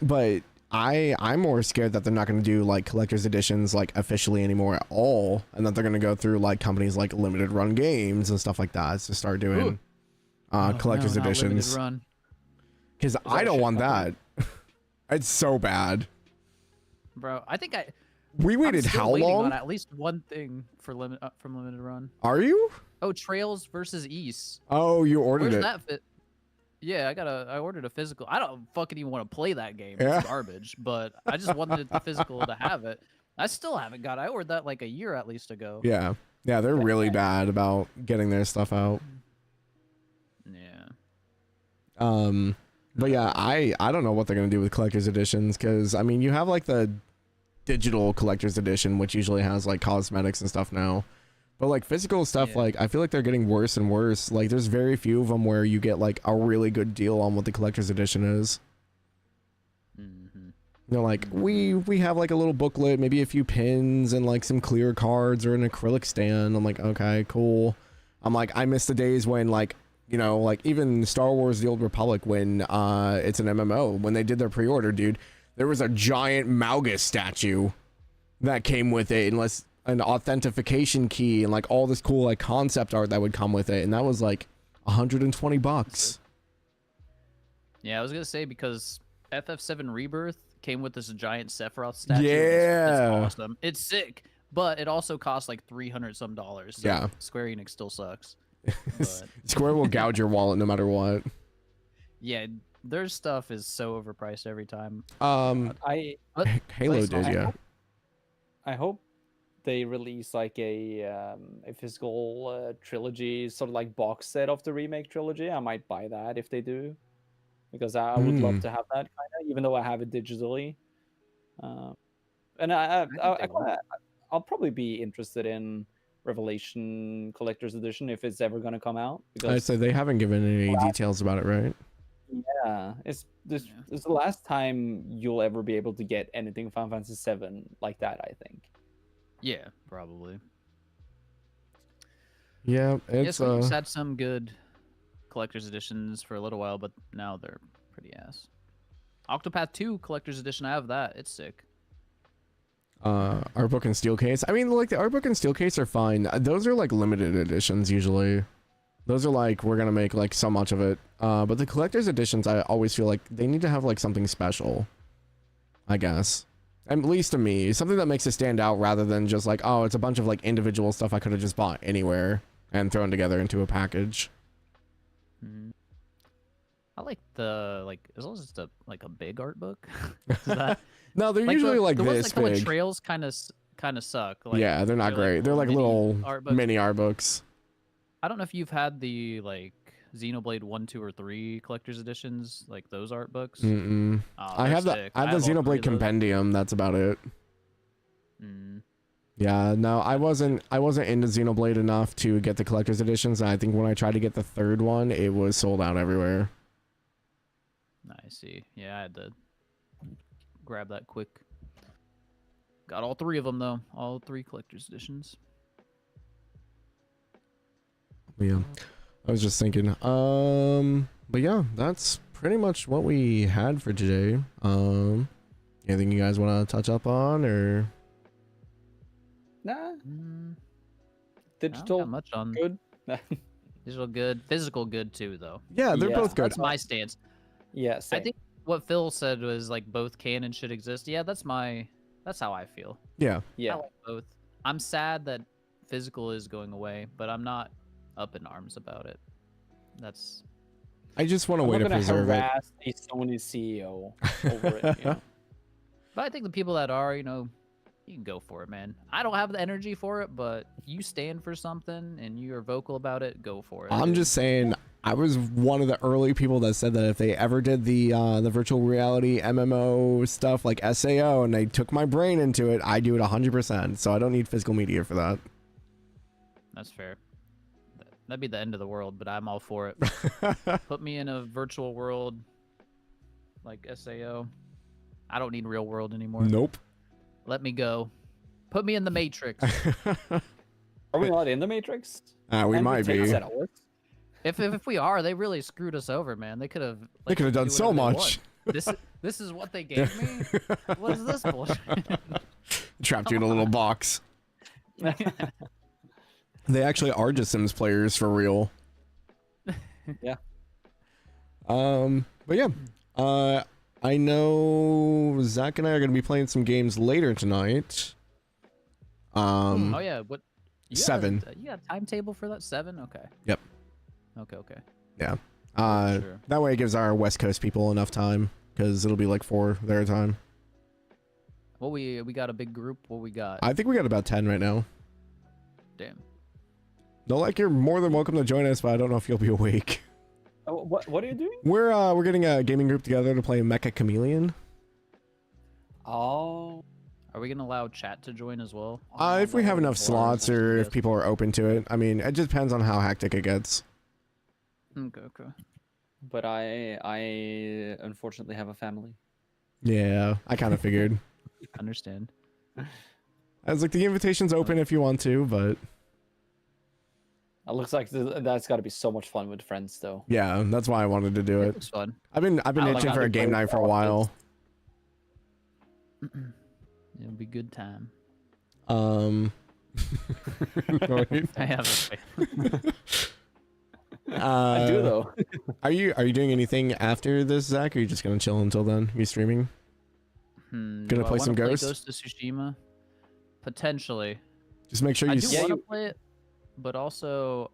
But I'm more scared that they're not going to do like collector's editions like officially anymore at all, and that they're going to go through like companies like limited run games and stuff like that to start doing collector's editions. Because I that don't shit want that. It's so bad. Bro, I think We I'm waited still how waiting long? on at least one thing for from limited run. Are you? Oh, Trails versus East. Oh, you ordered Where's it. that fit? Yeah, I ordered a physical. I don't fucking even want to play that game. Yeah. It's garbage. But I just wanted the physical to have it. I still haven't got it. I ordered that like a year at least ago. Yeah. Yeah, they're really bad about getting their stuff out. Yeah. But yeah, I don't know what they're gonna do with collector's editions, because I mean, you have like the digital collector's edition, which usually has like cosmetics and stuff now, but like physical stuff, Yeah. like I feel like they're getting worse and worse. Like there's very few of them where you get like a really good deal on what the collector's edition is. Mm-hmm. You know, like we have like a little booklet, maybe a few pins and like some clear cards or an acrylic stand. I'm like, okay, cool. I'm like, I miss the days when like, you know, like even Star Wars The Old Republic, when it's an MMO, when they did their pre-order, dude, there was a giant Malgus statue that came with it, unless an authentication key and like all this cool like concept art that would come with it, and that was like $120. Yeah, I was gonna say because FF7 Rebirth came with this giant Sephiroth statue. Yeah. It's awesome. It's sick, but it also costs like $300 some. So Yeah. Square Enix still sucks. But Square will gouge your wallet no matter what. yeah, their stuff is so overpriced every time. Halo But did, yeah. I hope they release like a physical trilogy, sort of like box set of the remake trilogy, I might buy that if they do, because I would love to have that kind of, even though I have it digitally. And I'll probably be interested in Revelation Collector's Edition if it's ever going to come out. I'd Because say they haven't given any details about it, right? yeah, it's this is the last time you'll ever be able to get anything Final Fantasy VII like that, I think. Yeah, probably. Yeah, Yes, it's we've had some good collector's editions for a little while, but now they're pretty ass. Octopath 2 collector's edition, I have that. It's sick. Art book and steel case. I mean, like the art book and steel case are fine. Those are like limited editions usually. Those are like we're gonna make like so much of it. But the collector's editions, I always feel like they need to have like something special. I guess, at least to me, something that makes it stand out rather than just like, oh, it's a bunch of like individual stuff I could have just bought anywhere and thrown together into a package. I like as long as it's a big art book. Is that, No, they're usually like the ones this that come with big. trails kind of suck. Like, Yeah, they're not great. They're like mini little art books. mini art books. I don't know if you've had the like Xenoblade 1, 2, or 3 collector's editions, like those art books. Mm-mm. Oh, I they're have the sick. I have the all three Xenoblade of those. Compendium. That's about it. Yeah, no, I wasn't into Xenoblade enough to get the collector's editions. And I think when I tried to get the third one, it was sold out everywhere. I see. Yeah, I had to grab that quick. Got all three of them though. All three collector's editions. Yeah, I was just thinking. But yeah, that's pretty much what we had for today. Anything you guys want to touch up on or? Nah, I don't digital got much on good. digital good, physical good too though. Yeah, they're Yeah. both good. That's my stance. Yeah, I same. think what Phil said was like both can and should exist. Yeah, that's how I feel. Yeah, Yeah, I like both. I'm sad that physical is going away, but I'm not up in arms about it. That's I just want a I'm way not to gonna preserve it. harass a Sony CEO over it. You know? But I think the people that are, you can go for it, man. I don't have the energy for it, but you stand for something and you are vocal about it, go for it. I'm just saying, I was one of the early people that said that if they ever did the virtual reality MMO stuff like SAO and they took my brain into it, I do it 100%. So I don't need physical media for that. That's fair. That'd be the end of the world, but I'm all for it. Put me in a virtual world like SAO. I don't need real world anymore. Nope. Let me go. Put me in the Matrix. Are we not in the Matrix? We And might take be. settlers? If we are, they really screwed us over, man. They could have. They could have done so much. This is what they gave me. What is this bullshit? Trapped you in a little box. They actually are just Sims players for real. Yeah. But yeah. I know Zach and I are going to be playing some games later tonight. Oh yeah, what? You got 7. You got a timetable for that? 7? Okay. Yep. Okay. Yeah. Sure. That way it gives our West Coast people enough time because it'll be like 4 their time. Well, we got a big group. What we got? I think we got about 10 right now. Damn. No, like you're more than welcome to join us, but I don't know if you'll be awake. What are you doing? We're getting a gaming group together to play Mecha Chameleon. Oh. Are we gonna allow chat to join as well? If we have enough Or slots or if yes. people are open to it. I mean, it just depends on how hectic it gets. Okay. But I unfortunately have a family. Yeah, I kind of figured. Understand. I was like, the invitation's open if you want to, but It looks like that's got to be so much fun with friends, though. yeah, that's why I wanted to do It it. looks fun. I've been I like itching how for they a game play night for a with while. It'll be good time. Wait. I have a face. I do though. Are you doing anything after this, Zach? Or are you just gonna chill until then? Are you streaming? Do Gonna I play wanna some Ghost? Ghost of Tsushima? Potentially. Just make sure I you. do s- want to play it, but also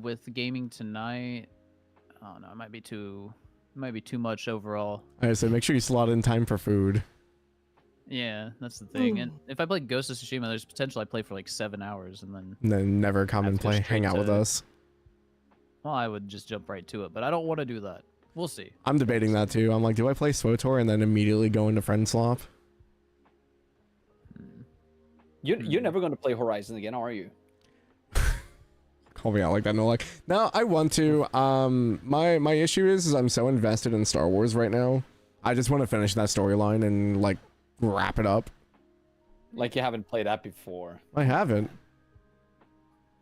with gaming tonight, I don't know. It might be too much overall. I said make sure you slot in time for food. Yeah, that's the thing. And if I play Ghost of Tsushima, there's potential I play for like 7 hours and then. And then never come I'd and go play, straight hang out with to- us. Well, I would just jump right to it, but I don't want to do that. We'll see. I'm debating that too. I'm like, do I play SWTOR and then immediately go into friend swap? You're never going to play Horizon again, are you? Call me out like that, no, like, no, I want to. My issue is I'm so invested in Star Wars right now. I just want to finish that storyline and like wrap it up. Like you haven't played that before. I haven't.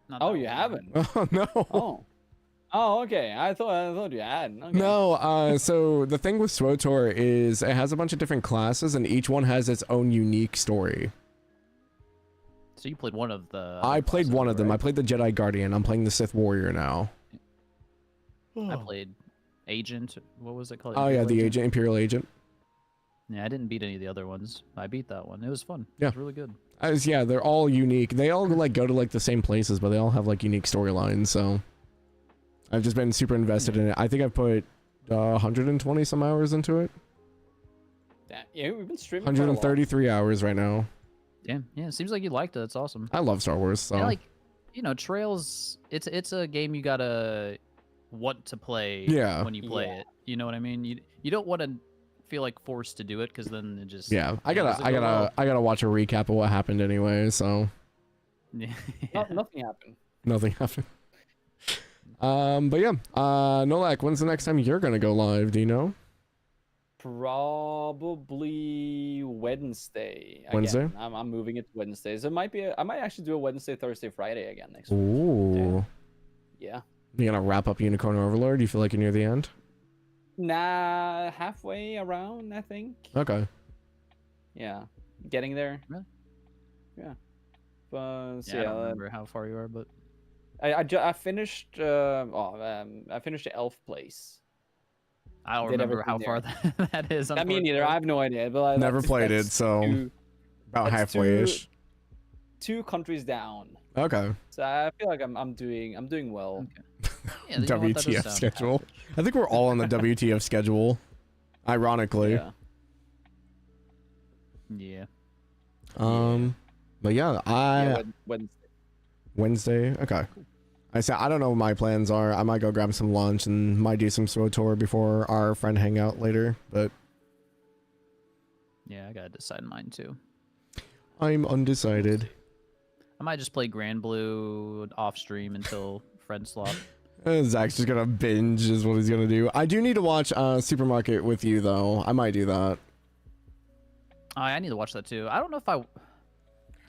Not Oh, that you one. haven't? Oh no. Oh. Oh, okay. I thought you had. Okay. No, so the thing with SWTOR is it has a bunch of different classes and each one has its own unique story. So you played one of the. I other played classes, one of them. I right? played the Jedi Guardian. I'm playing the Sith Warrior now. I played Agent. What was it called? Oh yeah, Imperial the Imperial Agent. Yeah, I didn't beat any of the other ones. I beat that one. It was fun. Yeah. It was really good. Yeah, they're all unique. They all like go to like the same places, but they all have like unique storylines. So I've just been super invested in it. I think I've put 120 some hours into it. Yeah, we've been streaming. quite a lot. 133 hours right now. Damn. Yeah, it seems like you liked it. That's awesome. I love Star Wars. So And like, Trails. It's a game you gotta want to play. Yeah. When you play Yeah. it, you know what I mean. You don't want to feel like forced to do it because then it just. yeah, I doesn't gotta go I gotta watch a recap of what happened anyway. So well. Nothing happened. nothing happened. But yeah, Nolak, when's the next time you're gonna go live? Do you know? Probably Wednesday. Again. Wednesday? I'm moving it to Wednesday. So it might be. I might actually do a Wednesday, Thursday, Friday again next week. Ooh. Yeah. You gonna wrap up Unicorn Overlord? Do you feel like you're near the end? Nah, halfway around, I think. Okay. Yeah, getting there. Really? Yeah. But so Yeah, I don't remember how far you are, but I finished. I finished the elf place. I don't Did remember how everything far that is. I mean, neither. I have no idea. But Never played it, that's so two, about that's halfway-ish. two countries down. Okay. So I feel like I'm doing well. Yeah, you know what, that does WTF sound schedule. average. I think we're all on the WTF schedule. Ironically. Yeah. Yeah. But yeah, Yeah, Wednesday. Wednesday. Okay. I said I don't know what my plans are. I might go grab some lunch and might do some SWTOR before our friend hangout later, but Yeah, I gotta decide mine too. I'm undecided. I might just play Grand Blue off stream until friend swap. Zach's just gonna binge is what he's gonna do. I do need to watch Supermarket with you though. I might do that. I need to watch that too. I don't know if I.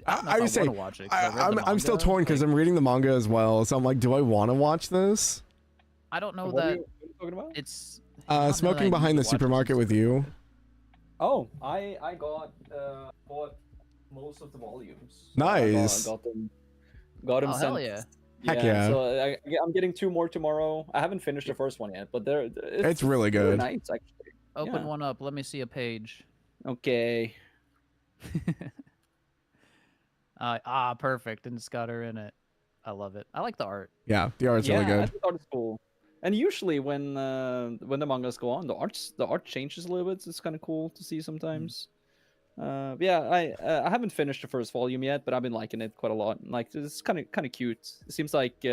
I would say want to watch it. 'Cause I read the I'm still manga. torn because Like, I'm reading the manga as well. So I'm like, do I want to watch this? I don't know What are that you talking about? it's. I don't know that I Smoking need behind to the watch it supermarket since with it's- you. Oh, I got bought most of the volumes. Nice. Got them Oh, sent. hell yeah. Heck yeah. So I'm getting 2 more tomorrow. I haven't finished the first one yet, but It's really really good. nice actually. Open Yeah. one up. Let me see a page. Okay. Perfect. And it's got her in it. I love it. I like the art. Yeah, the art's yeah, really I good. think art is cool. And usually when the mangas go on, the art changes a little bit. It's kind of cool to see sometimes. Yeah, I haven't finished the first volume yet, but I've been liking it quite a lot. Like it's kind of cute. It seems like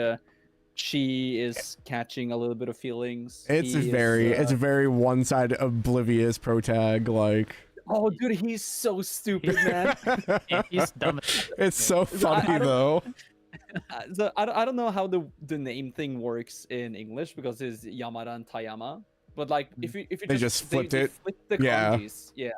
she is catching a little bit of feelings. It's He is, it's very one-side oblivious protag like. Oh, dude, he's so stupid, man. He's dumb. It's so I funny don't- though. So I don't know how the name thing works in English because it's Yamada and Tayama. But like if you They just flipped it. flipped the Yeah. kanjis. Yeah.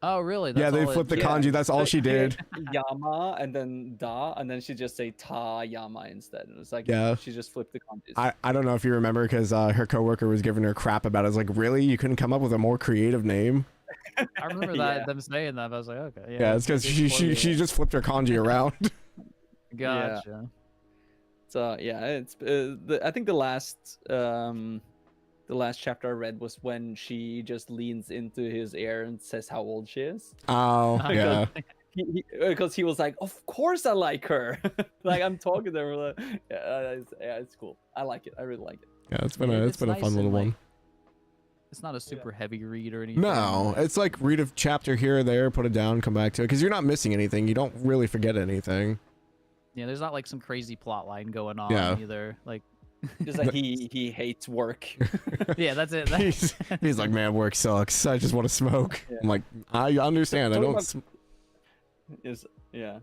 Oh, really? Yeah, they all it- flipped the yeah. kanji. That's all she did. Yama and then Da and then she just say Ta Yama instead. And it's like Yeah. she just flipped the kanjis. I don't know if you remember because her coworker was giving her crap about it. I was like, really? You couldn't come up with a more creative name? I remember that Yeah. them saying that. But I was like, okay. Yeah, it's because they she quoted she it. just flipped her kanji around. Gotcha. So yeah, it's I think the last chapter I read was when she just leans into his ear and says how old she is. Oh, yeah. Because he was like, of course I like her. Like I'm talking to her. Like, yeah, it's cool. I like it. I really like it. Yeah, it's been Yeah, a it's fun nice little and, one. like, it's not a super heavy read or anything. No, it's like read a chapter here or there, put it down, come back to it, because you're not missing anything. You don't really forget anything. Yeah, there's not like some crazy plot line going on Yeah. either. Like, Just like he hates work. yeah, that's it. He's like, man, work sucks. I just want to smoke. Yeah. I'm like, I understand. I Talking don't. about- Is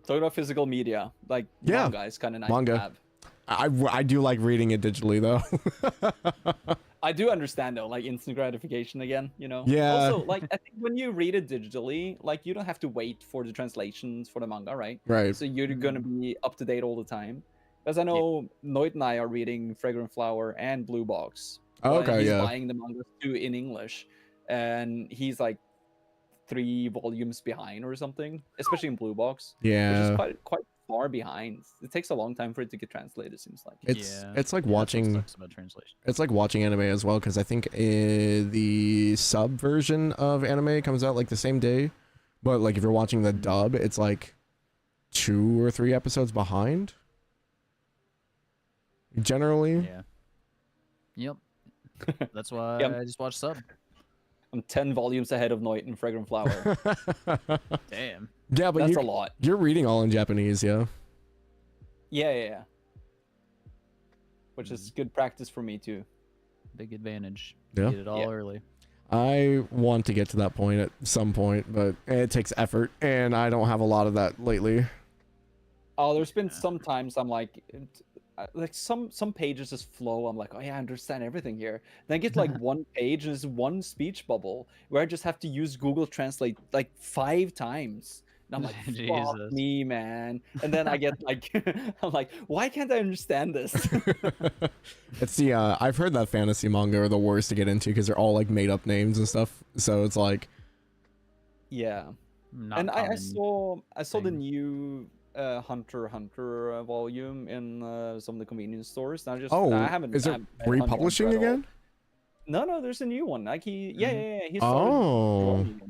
talking about physical media, like Yeah. manga is kind of nice Manga. to have. I do like reading it digitally though. I do understand though, like instant gratification again, you know. Yeah. Also, like I think when you read it digitally, like you don't have to wait for the translations for the manga, right? Right. So you're gonna be up to date all the time. Because I know Noit and I are reading Fragrant Flower and Blue Box. Oh, but okay, he's yeah. buying the mangas too in English, and he's like 3 volumes behind or something, especially in Blue Box. Which Yeah. is quite far behind. It takes a long time for it to get translated. Seems like. It's Yeah. it's like Yeah, that's what watching. sucks about translation. It's like watching anime as well, because I think the sub version of anime comes out like the same day, but like if you're watching the dub, it's like 2 or 3 episodes behind. Generally. Yeah. Yep. That's why Yep. I just watch sub. I'm 10 volumes ahead of Noit and Fragrant Flower. Damn. Yeah, but That's you, a lot. you're reading all in Japanese, yeah. Yeah. Which is good practice for me too. Big advantage. Yeah. Get it all Yeah. early. I want to get to that point at some point, but it takes effort, and I don't have a lot of that lately. Oh, there's been some times I'm like some pages just flow. I'm like, oh yeah, I understand everything here. Then I get like one page and there's one speech bubble where I just have to use Google Translate like 5 times. And I'm like, fuck Jesus. me, man. And then I get like, I'm like, why can't I understand this? It's the I've heard that fantasy manga are the worst to get into because they're all like made up names and stuff. So it's like, Yeah. Not And I common. saw the thing. new Hunter x Hunter volume in some of the convenience stores. And oh, I haven't. is I it haven't read Hunter x republishing Hunter at all. again? No, there's a new one. Like yeah. He started Oh, drawing it.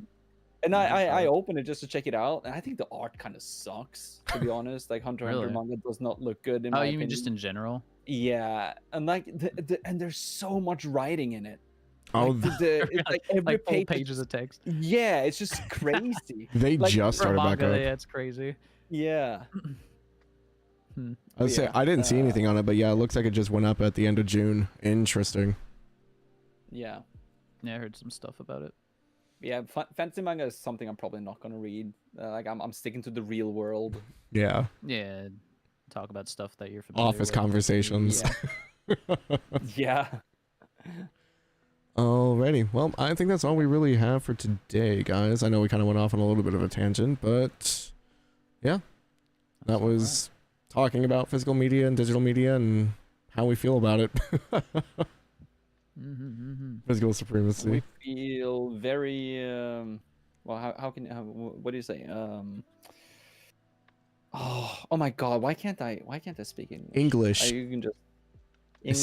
And I opened it just to check it out, and I think the art kind of sucks, to be honest. Like Hunter x Hunter Really? manga does not look good in Oh, my you opinion. mean just in general? Yeah, and like and there's so much writing in it. oh, Like, it's like every Like full page. pages of text. Yeah, it's just crazy. they like, just For a started back manga, up. yeah, it's crazy. Yeah. I'd say yeah, I didn't see anything on it, but yeah, it looks like it just went up at the end of June. Interesting. Yeah. Yeah, I heard some stuff about it. Yeah, fantasy manga is something I'm probably not gonna read. Like I'm sticking to the real world. Yeah, Yeah, talk about stuff that you're familiar office with. conversations. Yeah. Alrighty, well, I think that's all we really have for today, guys. I know we kind of went off on a little bit of a tangent, but yeah, that That's was talking about physical media and digital media and how we feel about it. Physical supremacy. We feel very well. How what do you say? Oh my God! Why can't I speak English? English. You can just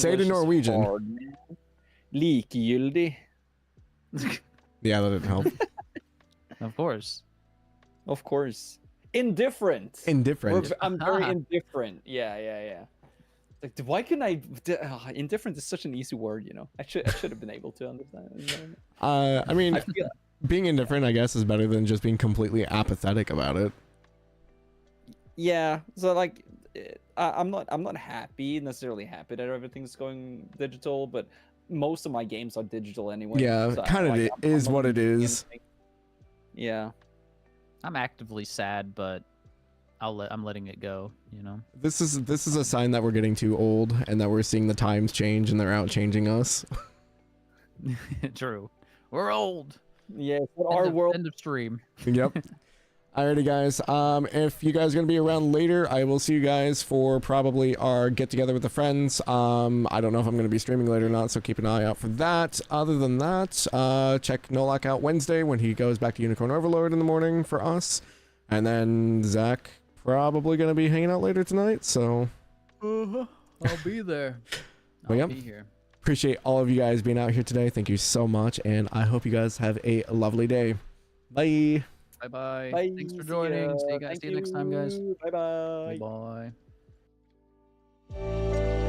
Say it in English is Norwegian. hard, man. Likegyldig. Yeah, that didn't help. Of course. Of course. Indifferent. Indifferent. I'm very indifferent. Yeah. Like, why couldn't I? Indifferent is such an easy word, you know. I should have been able to understand. I mean, I feel, being indifferent, I guess, is better than just being completely apathetic about it. yeah. So like, I'm not necessarily happy that everything's going digital, but most of my games are digital anyway. Yeah, so, kind of like, it I'm is not what it doing is. anything. Yeah. I'm actively sad, but I'm letting it go, you know. This is a sign that we're getting too old and that we're seeing the times change and they're out changing us. True. We're old. Yeah. But our world. End of stream. Yep. Alrighty, guys. If you guys are gonna be around later, I will see you guys for probably our get together with the friends. I don't know if I'm gonna be streaming later or not, so keep an eye out for that. Other than that, check No Lockout Wednesday when he goes back to Unicorn Overlord in the morning for us, and then Zach probably gonna be hanging out later tonight. So I'll be there. Well, I'll yep. be here. appreciate all of you guys being out here today. Thank you so much, and I hope you guys have a lovely day. Bye. Bye-bye. Bye. Thanks for See joining. ya. See you guys. Thank See you next time, guys. Bye bye. Bye-bye.